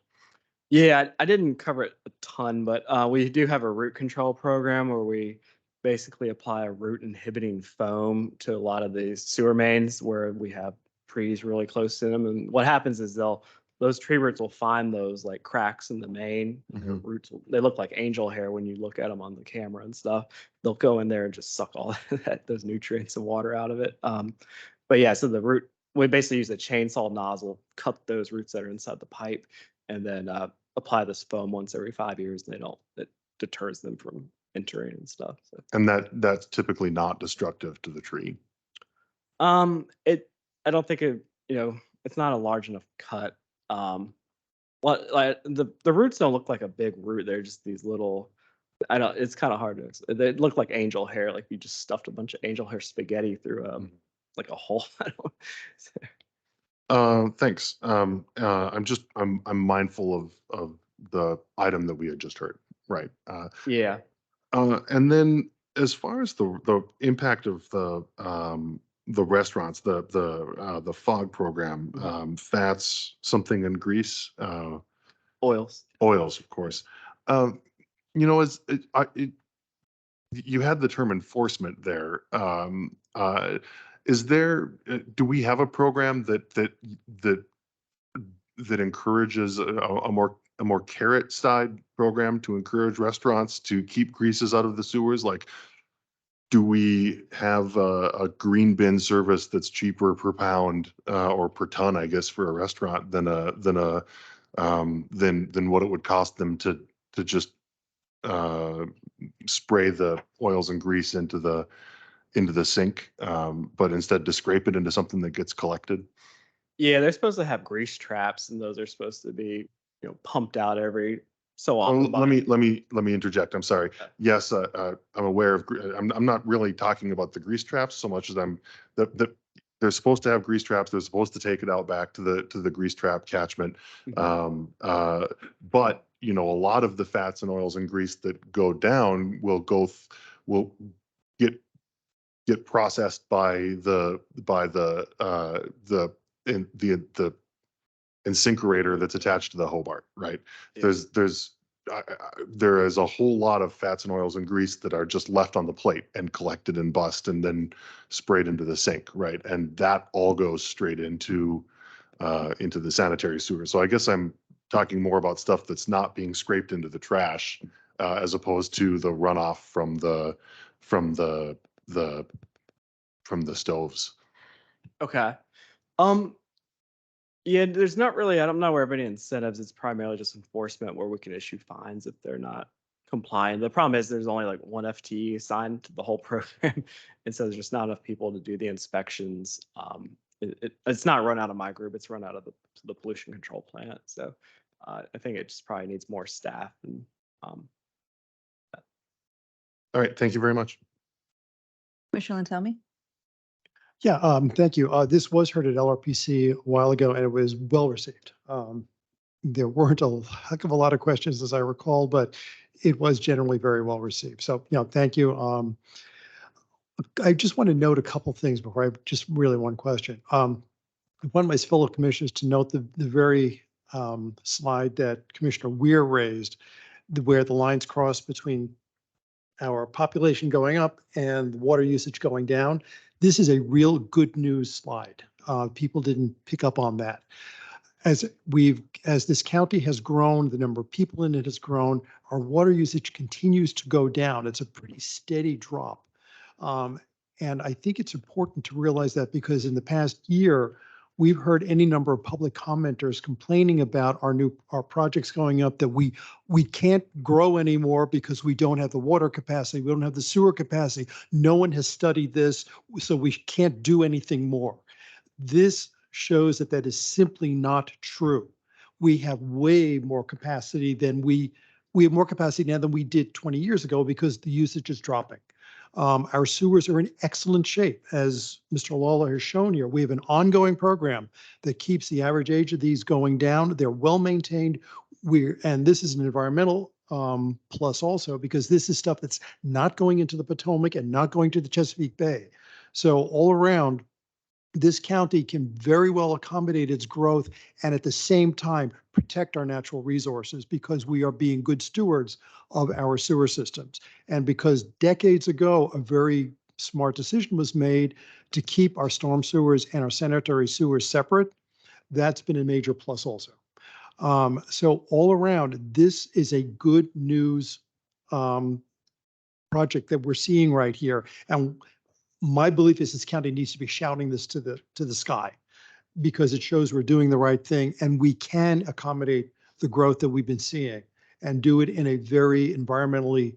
Yeah, I didn't cover it a ton, but we do have a root control program where we basically apply a root inhibiting foam to a lot of these sewer mains where we have trees really close to them. And what happens is those tree roots will find those like cracks in the main. Their roots, they look like angel hair when you look at them on the camera and stuff. They'll go in there and just suck all those nutrients and water out of it. But yeah, so the root, we basically use a chainsaw nozzle, cut those roots that are inside the pipe, and then apply this foam once every 5 years. And it deters them from entering and stuff. So. And that's typically not destructive to the tree. I don't think it's not a large enough cut. Like the roots don't look like a big root. They're just these little, it's kind of hard to explain. They look like angel hair, like you just stuffed a bunch of angel hair spaghetti through like a hole. Thanks. I'm mindful of the item that we had just heard. Right. Yeah. And then as far as the impact of the restaurants, the FOG program, fats, something in grease, oils, of course. You had the term enforcement there. Do we have a program that encourages a more carrot side program to encourage restaurants to keep greases out of the sewers? Like, do we have a green bin service that's cheaper per pound or per ton, I guess, for a restaurant than what it would cost them to just spray the oils and grease into the sink, but instead to scrape it into something that gets collected? Yeah, they're supposed to have grease traps, and those are supposed to be pumped out every so often. Let me interject. I'm sorry. Yes, I'm aware of. I'm not really talking about the grease traps so much as they're supposed to have grease traps. They're supposed to take it out back to the grease trap catchment. But a lot of the fats and oils and grease that go down will get processed by the incinerator that's attached to the Hobart, right? Yeah. There is a whole lot of fats and oils and grease that are just left on the plate and collected and bussed and then sprayed into the sink, right? And that all goes straight into the sanitary sewer. So I guess I'm talking more about stuff that's not being scraped into the trash, as opposed to the runoff from the stoves. Okay. Yeah, there's not really, I'm not aware of any incentives. It's primarily just enforcement where we can issue fines if they're not compliant. The problem is there's only like one FTE assigned to the whole program. And so there's just not enough people to do the inspections. It's not run out of my group. It's run out of the pollution control plant. So I think it just probably needs more staff. And all right. Thank you very much. Commissioner Lantelmi? Yeah, thank you. This was heard at LRPC a while ago and it was well received. There weren't a heck of a lot of questions as I recall, but it was generally very well received. So, thank you. I just want to note a couple things before I just really one question. I want my fellow commissioners to note the very slide that Commissioner Weir raised, where the lines cross between our population going up and water usage going down. This is a real good news slide. People didn't pick up on that. As this county has grown, the number of people in it has grown, our water usage continues to go down. It's a pretty steady drop. And I think it's important to realize that because in the past year, we've heard any number of public commenters complaining about our projects going up, that we can't grow anymore because we don't have the water capacity, we don't have the sewer capacity. No one has studied this, so we can't do anything more. This shows that that is simply not true. We have way more capacity than we have more capacity now than we did 20 years ago because the usage is dropping. Our sewers are in excellent shape. As Mr. Lawler has shown here, we have an ongoing program that keeps the average age of these going down. They're well maintained. And this is an environmental plus also, because this is stuff that's not going into the Potomac and not going to the Chesapeake Bay. So all around, this county can very well accommodate its growth and at the same time protect our natural resources because we are being good stewards of our sewer systems. And because decades ago, a very smart decision was made to keep our storm sewers and our sanitary sewers separate, that's been a major plus also. So all around, this is a good news project that we're seeing right here. And my belief is this county needs to be shouting this to the sky because it shows we're doing the right thing and we can accommodate the growth that we've been seeing and do it in a very environmentally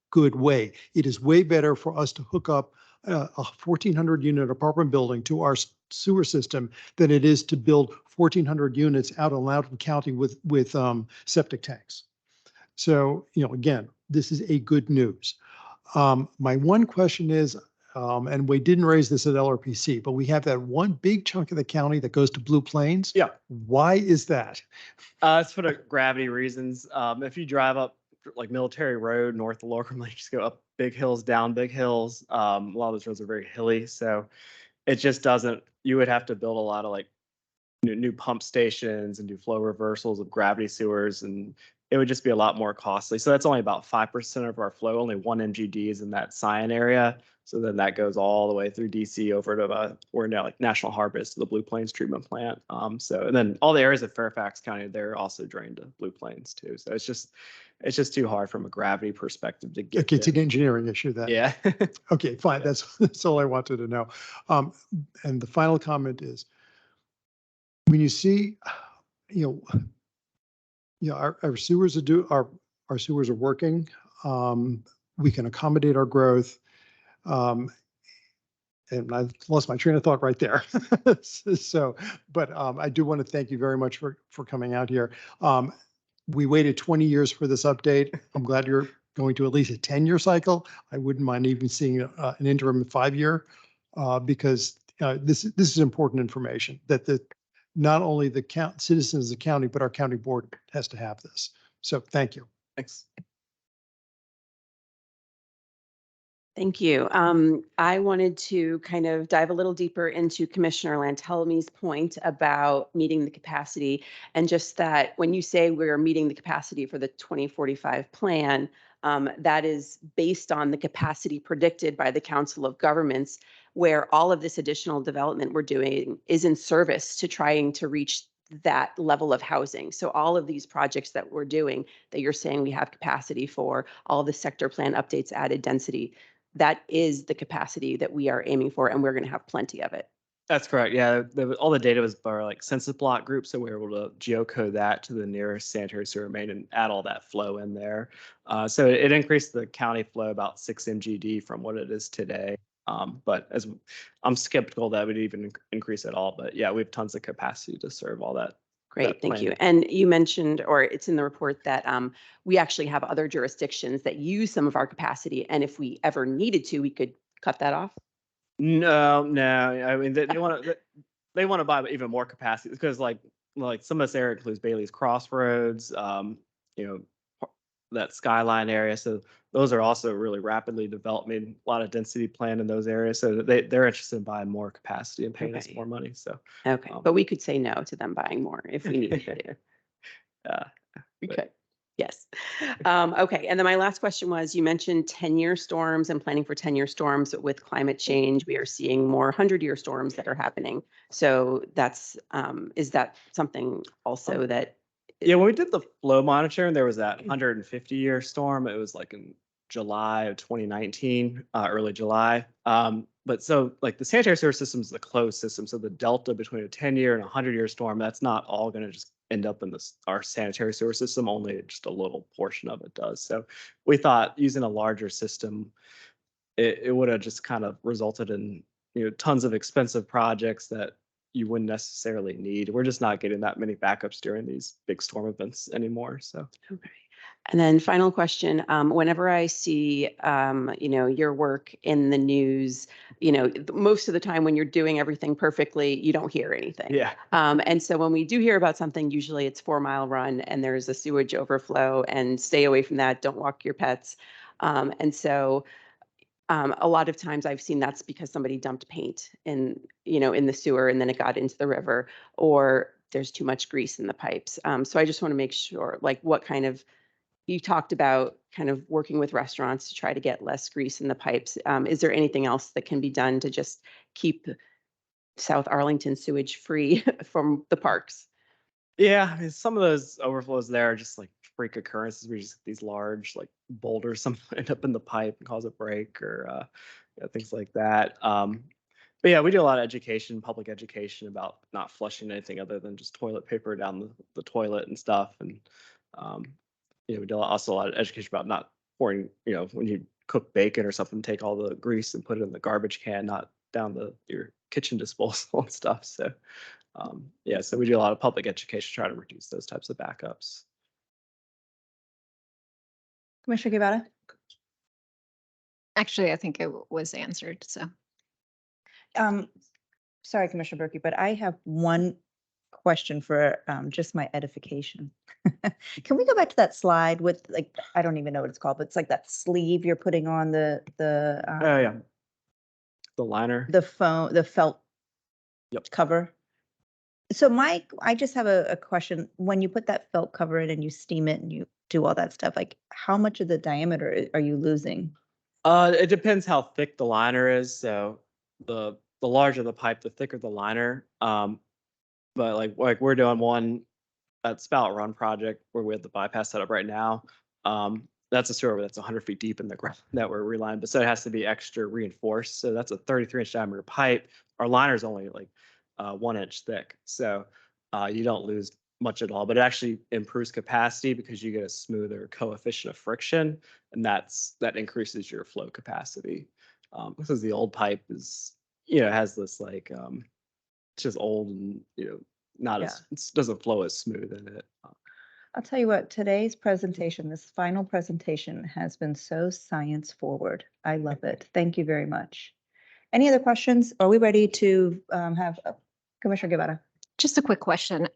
good way. It is way better for us to hook up a 1,400 unit apartment building to our sewer system than it is to build 1,400 units out in Loudoun County with septic tanks. So, again, this is a good news. My one question is, and we didn't raise this at LRPC, but we have that one big chunk of the county that goes to Blue Plains. Yeah. Why is that? It's for the gravity reasons. If you drive up like Military Road, north of Lockhart, you just go up big hills, down big hills. A lot of those roads are very hilly. So it just doesn't, you would have to build a lot of like new pump stations and do flow reversals of gravity sewers, and it would just be a lot more costly. So that's only about 5% of our flow. Only 1 MGD is in that Scion area. So then that goes all the way through DC over to we're now like National Harvest, the Blue Plains treatment plant. And then all the areas of Fairfax County, they're also drained to Blue Plains too. So it's just too hard from a gravity perspective to get. Okay, it's an engineering issue then. Yeah. Okay, fine. That's all I wanted to know. And the final comment is, when you see, our sewers our sewers are working. We can accommodate our growth. And I lost my train of thought right there. So, but I do want to thank you very much for coming out here. We waited 20 years for this update. I'm glad you're going to at least a 10-year cycle. I wouldn't mind even seeing an interim 5-year because this is important information that not only the citizens of the county, but our county board has to have this. So thank you. Thanks. Thank you. I wanted to kind of dive a little deeper into Commissioner Lantelmi's point about meeting the capacity, and just that when you say we're meeting the capacity for the 2045 plan, that is based on the capacity predicted by the Council of Governments, where all of this additional development we're doing is in service to trying to reach that level of housing. So all of these projects that we're doing that you're saying we have capacity for, all the sector plan updates, added density, that is the capacity that we are aiming for, and we're going to have plenty of it. That's correct. Yeah, all the data was by like census block group, so we were able to geocode that to the nearest sanitary sewer main and add all that flow in there. So it increased the county flow about 6 MGD from what it is today. But as I'm skeptical that would even increase at all. But yeah, we have tons of capacity to serve all that. Great, thank you. And you mentioned, or it's in the report, that we actually have other jurisdictions that use some of our capacity. And if we ever needed to, we could cut that off? No, no. I mean, they want to buy even more capacity because like some of this area includes Bailey's Crossroads, you know, that Skyline area. So those are also really rapidly developing, a lot of density planned in those areas. So they're interested in buying more capacity and paying us Okay. more money. So Okay, but we could say no to them buying more if we needed to. yeah. Okay. Yes. Okay. And then my last question was, you mentioned 10-year storms and planning for 10-year storms. With climate change, we are seeing more 100-year storms that are happening. So that's, is that something also that? Yeah, when we did the flow monitoring, there was that 150-year storm. It was like in July of 2019, early July. But so like the sanitary sewer system is the closed system. So the delta between a 10-year and a 100-year storm, that's not all going to just end up in our sanitary sewer system. Only just a little portion of it does. So we thought using a larger system, it would have just kind of resulted in, you know, tons of expensive projects that you wouldn't necessarily need. We're just not getting that many backups during these big storm events anymore. So. Okay. And then final question, whenever I see, you know, your work in the news, you know, most of the time when you're doing everything perfectly, you don't hear anything. Yeah. And so when we do hear about something, usually it's 4 Mile Run and there's a sewage overflow, and stay away from that. Don't walk your pets. And so a lot of times I've seen that's because somebody dumped paint in, you know, in the sewer and then it got into the river, or there's too much grease in the pipes. So I just want to make sure, like, what kind of, you talked about kind of working with restaurants to try to get less grease in the pipes. Is there anything else that can be done to just keep South Arlington sewage free from the parks? Yeah, I mean, some of those overflows there are just like freak occurrences. We just these large like boulders, some end up in the pipe and cause a break, or you know, things like that. But yeah, we do a lot of education, public education about not flushing anything other than just toilet paper down the toilet and stuff. And you know, we do also a lot of education about not pouring, you know, when you cook bacon or something, take all the grease and put it in the garbage can, not down your kitchen disposal and stuff. So yeah, so we do a lot of public education, try to reduce those types of backups. Commissioner Guevara? Actually, I think it was answered, so. Sorry, Commissioner Berkey, but I have one question for just my edification. Can we go back to that slide with, like, I don't even know what it's called, but it's like that sleeve you're putting on the Oh yeah, the liner. the phone, the felt cover. So I just have a question. When you put that felt cover in and you steam it and you do all that stuff, like how much of the diameter are you losing? It depends how thick the liner is. So the larger the pipe, the thicker the liner. But like we're doing one at Spout Run project where we have the bypass set up right now. That's a sewer that's 100 feet deep in the ground that we're relining, but so it has to be extra reinforced. So that's a 33-inch diameter pipe. Our liner is only like 1 inch thick, so you don't lose much at all. But it actually improves capacity because you get a smoother coefficient of friction, and that increases your flow capacity. Because the old pipe is, you know, has this like it's just old and, you know, not as it doesn't flow as smooth in it. I'll tell you what, today's presentation, this final presentation has been so science forward. I love it. Thank you very much. Any other questions? Are we ready to have Commissioner Guevara? Just a quick question.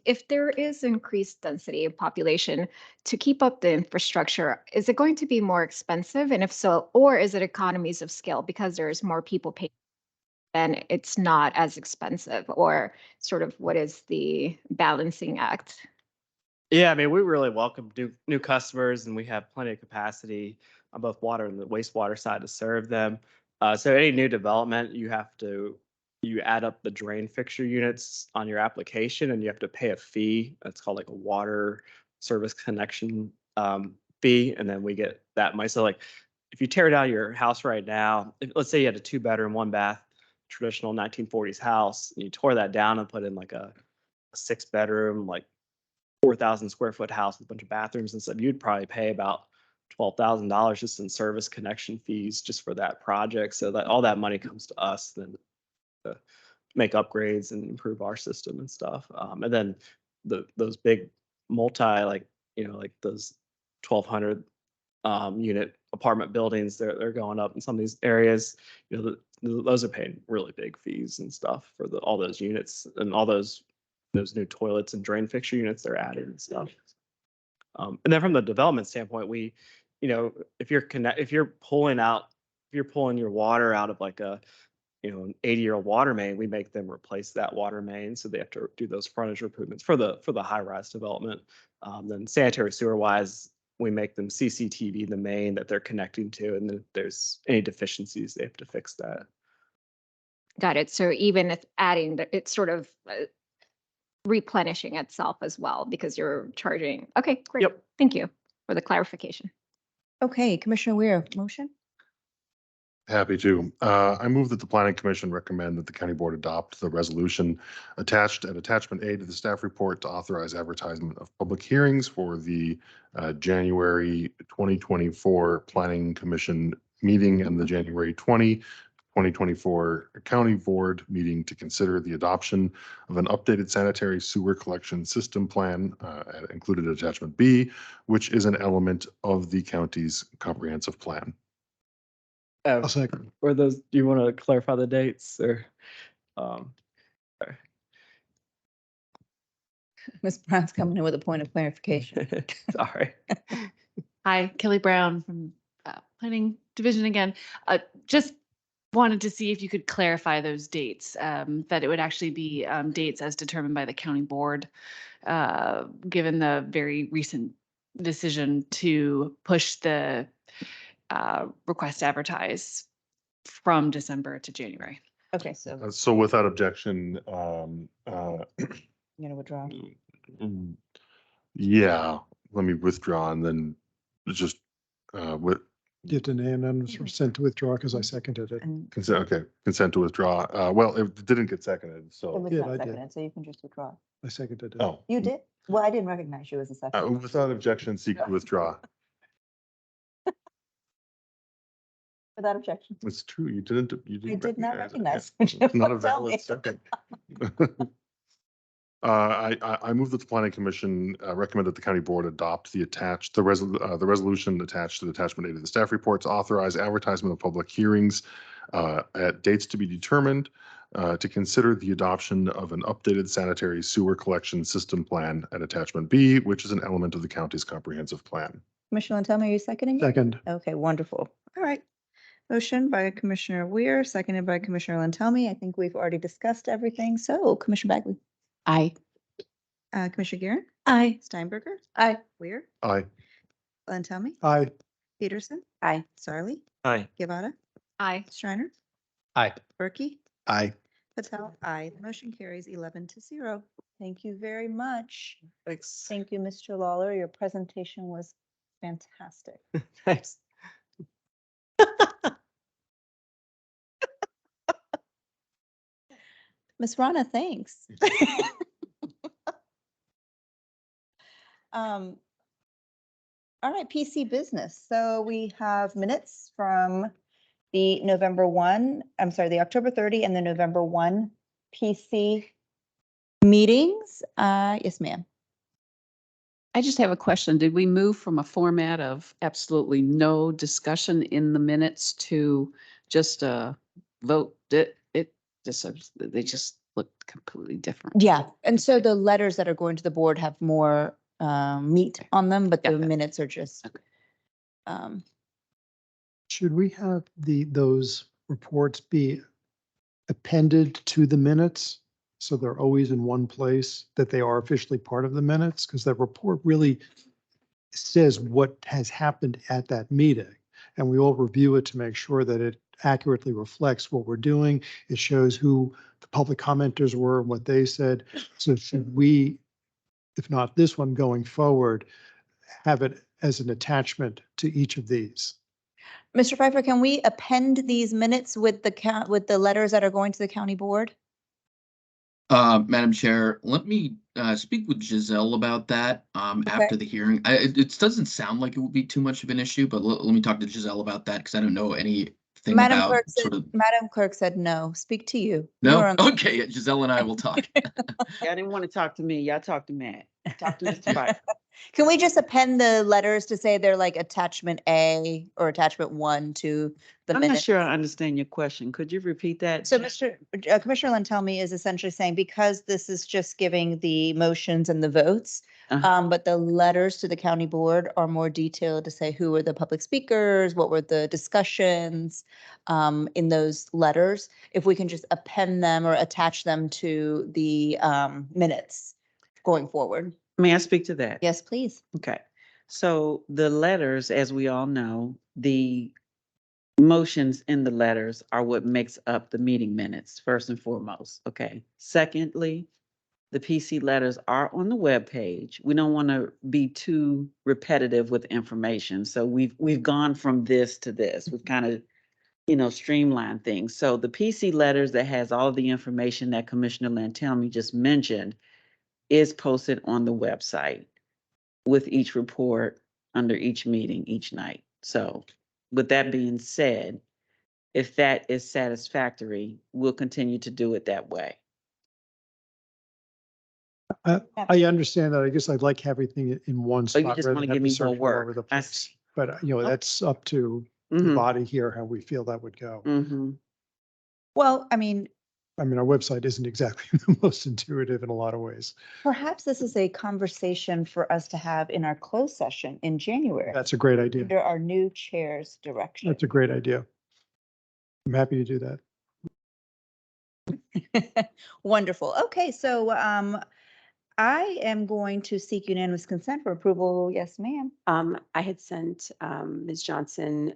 If there is increased density of population, to keep up the infrastructure, is it going to be more expensive? And if so, or is it economies of scale because there's more people paying and it's not as expensive? Or sort of what is the balancing act? Yeah, I mean, we really welcome new customers, and we have plenty of capacity on both water and the wastewater side to serve them. So any new development, you add up the drain fixture units on your application, and you have to pay a fee. That's called like a water service connection fee, and then we get that money. So like, if you tear down your house right now, let's say you had a 2-bedroom, 1-bath, traditional 1940s house, and you tore that down and put in like a 6-bedroom, like 4,000 square foot house with a bunch of bathrooms and stuff, you'd probably pay about $12,000 just in service connection fees just for that project. So that all that money comes to us then to make upgrades and improve our system and stuff. And then those big multi, like, you know, like those 1,200 unit apartment buildings. They're going up in some of these areas. You know, those are paying really big fees and stuff for all those units and all those new toilets and drain fixture units they're adding and stuff. And then from the development standpoint, you know, if you're pulling your water out of like a, you know, an 80-year-old water main, we make them replace that water main. So they have to do those frontage improvements for the high-rise development. Then sanitary sewer wise, we make them CCTV the main that they're connecting to, and if there's any deficiencies, they have to fix that. Got it. So even if adding, it's sort of replenishing itself as well because you're charging. Okay, great. Yep. Thank you for the clarification. Okay, Commissioner Weir, motion? Happy to. I move that the Planning Commission recommend that the county board adopt the resolution attached at attachment A to the staff report to authorize advertisement of public hearings for the January 2024 Planning Commission meeting and the January 2024 County Board meeting to consider the adoption of an updated sanitary sewer collection system plan, included attachment B, which is an element of the county's comprehensive plan. I'll second. Or those, do you want to clarify the dates or? Ms. Brown's coming in with a point of clarification. Sorry. Hi, Kelly Brown from Planning Division again. Just wanted to see if you could clarify those dates, that it would actually be dates as determined by the county board, given the very recent decision to push the request to advertise from December to January. Okay, so So without objection, I'm gonna withdraw. yeah, let me withdraw and then just with Get an unanimous consent to withdraw because I seconded it. And consent. Okay, consent to withdraw. Well, it didn't get seconded, it so was Yeah, not I did. seconded, so you can just withdraw. I seconded it. oh, You did? Well, I didn't recognize you as a second. without objection, seek to withdraw. Without objection. It's true. You didn't. I did not recognize. It. Yeah. It's not a Tell me. valid second. I move that the planning commission recommend that the county board adopt the resolution attached to the attachment A to the staff report to authorize advertisement of public hearings at dates to be determined to consider the adoption of an updated sanitary sewer collection system plan at attachment B, which is an element of the county's comprehensive plan. Commissioner Lantz, are you seconding it? Second. Okay, wonderful. All right. Motion by Commissioner Weir, seconded by Commissioner Lantelmi. I think we've already discussed everything. So Commissioner Bagley. Aye. Commissioner Gearon. Aye. Steinberger. Aye. Weir. Aye. Lantelmi. Aye. Peterson. Aye. Sarli. Aye. Guevara. Aye. Shriner. Aye. Berkey. Aye. Patel. Aye. The motion carries 11-0. Thank you very much. Thanks. Thank you, Mr. Lawler. Your presentation was fantastic. Thanks. Ms. Rana, thanks. All right, PC business. So we have minutes from the the October 30 and the November 1 PC meetings. Yes, ma'am. I just have a question. Did we move from a format of absolutely no discussion in the minutes to just a vote? They just look completely different. Yeah, and so the letters that are going to the board have more meat on them, but the Got it. minutes are just. Okay. Should we have those reports be appended to the minutes? So they're always in one place, that they are officially part of the minutes? Because that report really says what has happened at that meeting. And we all review it to make sure that it accurately reflects what we're doing. It shows who the public commenters were and what they said. So should we, if not this one going forward, have it as an attachment to each of these? Mr. Pfeiffer, can we append these minutes with the letters that are going to the county board? Madam Chair, let me speak with Giselle about that after the hearing. It doesn't sound like it would be too much of an issue, but let me talk to Giselle about that because I don't know anything Madam about Clerk sort of. Madam Clerk said no. Speak to you. No? Okay, yeah, Giselle and I will talk. Y'all didn't want to talk to me. Y'all talk to Matt. Talk to Mr. Pfeiffer. Can we just append the letters to say they're like attachment A or attachment 1 to the I'm not minute? sure I understand your question. Could you repeat that? So Commissioner Lantelmi is essentially saying, because this is just giving the motions and the votes, but the letters to the county board are more detailed to say who were the public speakers, what were the discussions in those letters. If we can just append them or attach them to the minutes going forward. May I speak to that? Yes, please. Okay. So the letters, as we all know, the motions in the letters are what makes up the meeting minutes, first and foremost. Okay. Secondly, the PC letters are on the webpage. We don't want to be too repetitive with information. So we've gone from this to this. We've kind of, streamlined things. So the PC letters that has all of the information that Commissioner Lantelmi just mentioned is posted on the website with each report under each meeting each night. So with that being said, if that is satisfactory, we'll continue to do it that way. I understand that. I guess I'd like everything in one Oh, spot. you just rather want to than give have me more search all over work. the I place. see. But, that's up to the Mhm. body here, how we feel that would go. Well, I mean, I mean, our website isn't exactly the most intuitive in a lot of ways. perhaps this is a conversation for us to have in our closed session in January. That's a great idea. Under our new chair's direction. That's a great idea. I'm happy to do that. Wonderful. Okay, so I am going to seek unanimous consent for approval. Yes, ma'am. I had sent Ms. Johnson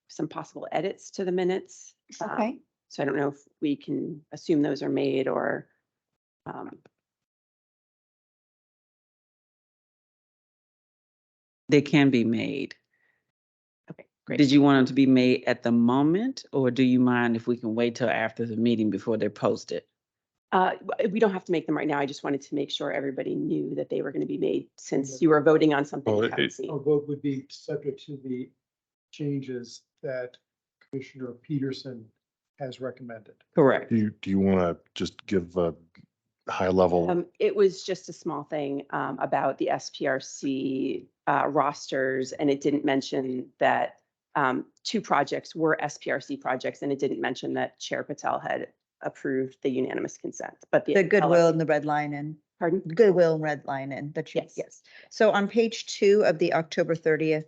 some possible edits to the minutes. Okay. So I don't know if we can assume those are made or. They can be made. Okay, great. Did you want them to be made at the moment, or do you mind if we can wait till after the meeting before they're posted? We don't have to make them right now. I just wanted to make sure everybody knew that they were going to be made since you were voting on something you haven't seen. Our vote would be subject to the changes that Commissioner Peterson has recommended. Correct. Do you want to just give a high level? It was just a small thing about the SPRC rosters, and it didn't mention that 2 projects were SPRC projects, and it didn't mention that Chair Patel had approved the unanimous consent, but The goodwill and the red line and. Pardon? Goodwill and red line and the yes. So on page 2 of the October 30th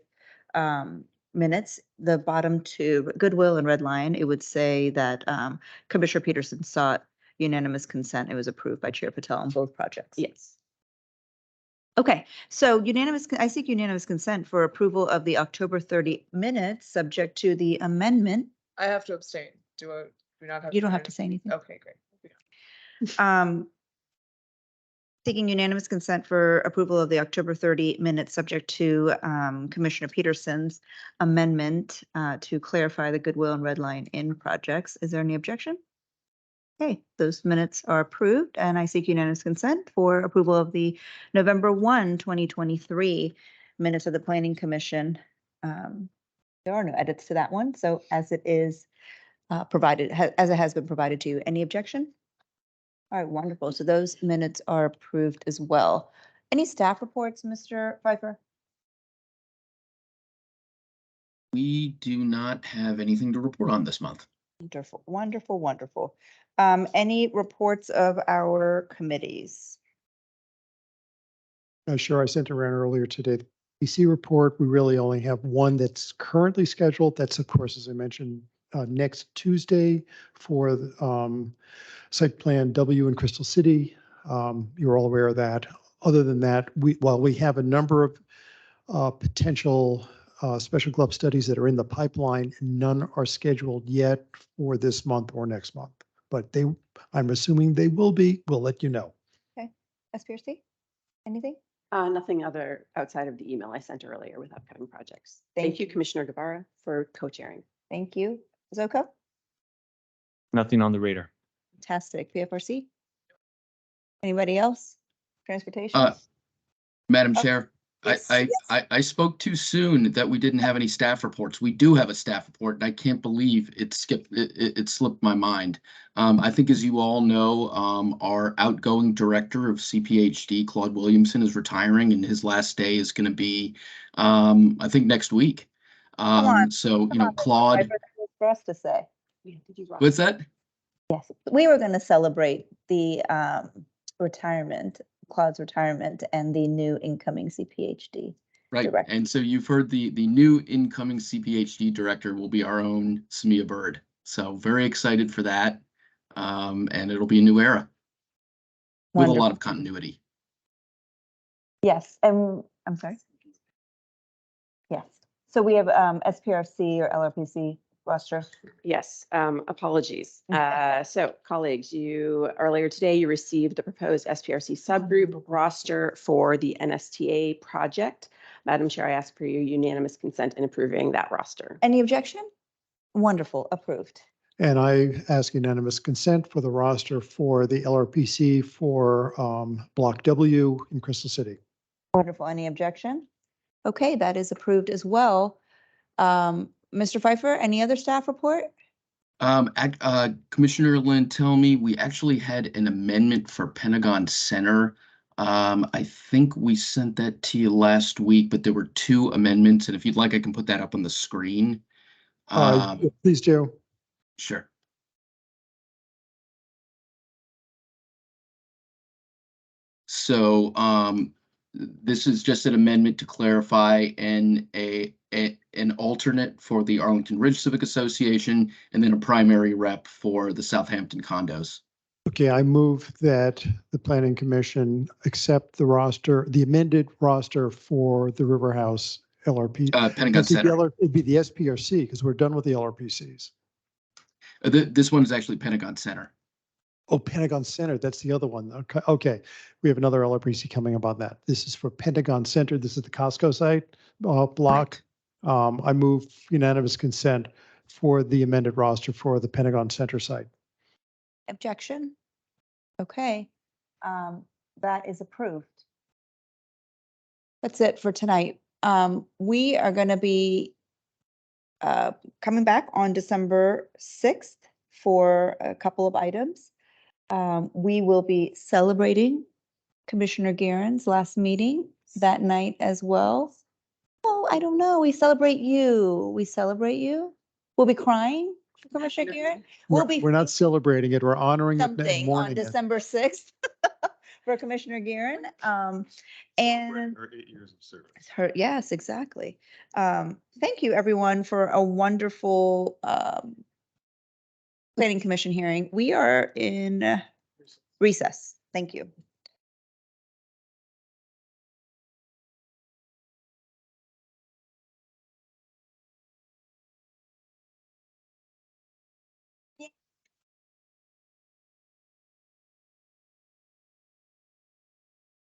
minutes, the bottom 2, goodwill and red line, it would say that Commissioner Peterson sought unanimous consent. It was approved by Chair Patel on both projects. Yes. Okay, so I seek unanimous consent for approval of the October 30 minutes, subject to the amendment. I have to abstain. Do we not have? You don't have to say anything. Okay, great. Seeking unanimous consent for approval of the October 30 minutes, subject to Commissioner Peterson's amendment to clarify the goodwill and red line in projects. Is there any objection? Okay, those minutes are approved, and I seek unanimous consent for approval of the November 1, 2023 minutes of the Planning Commission. There are no edits to that one, so as it is provided, as it has been provided to you. Any objection? All right, wonderful. So those minutes are approved as well. Any staff reports, Mr. Pfeiffer? We do not have anything to report on this month. Wonderful, wonderful, wonderful. Any reports of our committees? Sure, I sent around earlier today. The PC report, we really only have one that's currently scheduled. That's, of course, as I mentioned, next Tuesday for the site plan W in Crystal City. You're all aware of that. Other than that, while we have a number of potential special club studies that are in the pipeline, none are scheduled yet for this month or next month. But I'm assuming they will be. We'll let you know. Okay, SPRC, anything? Nothing other outside of the email I sent earlier with upcoming projects. Thank you, Commissioner Guevara, for co-chairing. Thank you. Zoko? Nothing on the radar. Fantastic. PFRC? Anybody else? Transportation? Madam Oh. Chair, I spoke too soon that we didn't have any staff reports. We do have a staff report, and I can't believe it slipped my mind. I think, as you all know, our outgoing director of CPHD, Claude Williamson, is retiring, and his last day is going to be, I think, next week. So, Claude. For us to say. What's that? Yes, we were going to celebrate the retirement, Claude's retirement, and the new incoming CPHD. Right, director. and so you've heard the new incoming CPHD director will be our own Samia Bird. So very excited for that, and it'll be a new era with a lot of continuity. Yes, and I'm sorry. Yes, so we have SPRC or LRPC roster. Yes, apologies. So colleagues, earlier today, you received the proposed SPRC subgroup roster for the NSTA project. Madam Chair, I ask for your unanimous consent in approving that roster. Any objection? Wonderful, approved. And I ask unanimous consent for the roster for the LRPC for Block W in Crystal City. Wonderful, any objection? Okay, that is approved as well. Mr. Pfeiffer, any other staff report? Commissioner Lynn, tell me, we actually had an amendment for Pentagon Center. I think we sent that to you last week, but there were 2 amendments, and if you'd like, I can put that up on the screen. Please do. Sure. So this is just an amendment to clarify an alternate for the Arlington Ridge Civic Association, and then a primary rep for the Southampton condos. Okay, I move that the Planning Commission accept the roster, the amended roster for the River House LRP. Pentagon Center. It'd be the SPRC because we're done with the LRPCs. This one is actually Pentagon Center. Oh, Pentagon Center, that's the other one. Okay, we have another LRPC coming about that. This is for Pentagon Center. This is the Costco site block. Right. I move unanimous consent for the amended roster for the Pentagon Center site. Objection? Okay, that is approved. That's it for tonight. We are going to be coming back on December 6th for a couple of items. We will be celebrating Commissioner Guerin's last meeting that night as well. Oh, I don't know. We celebrate you. We celebrate you. We'll be crying for Commissioner Guerin. We're not celebrating it. We're honoring it and Something on mourning it. December 6th for Commissioner Guerin. And her 8 years of service. yes, exactly. Thank you everyone for a wonderful Planning Commission hearing. We are in recess. Thank you.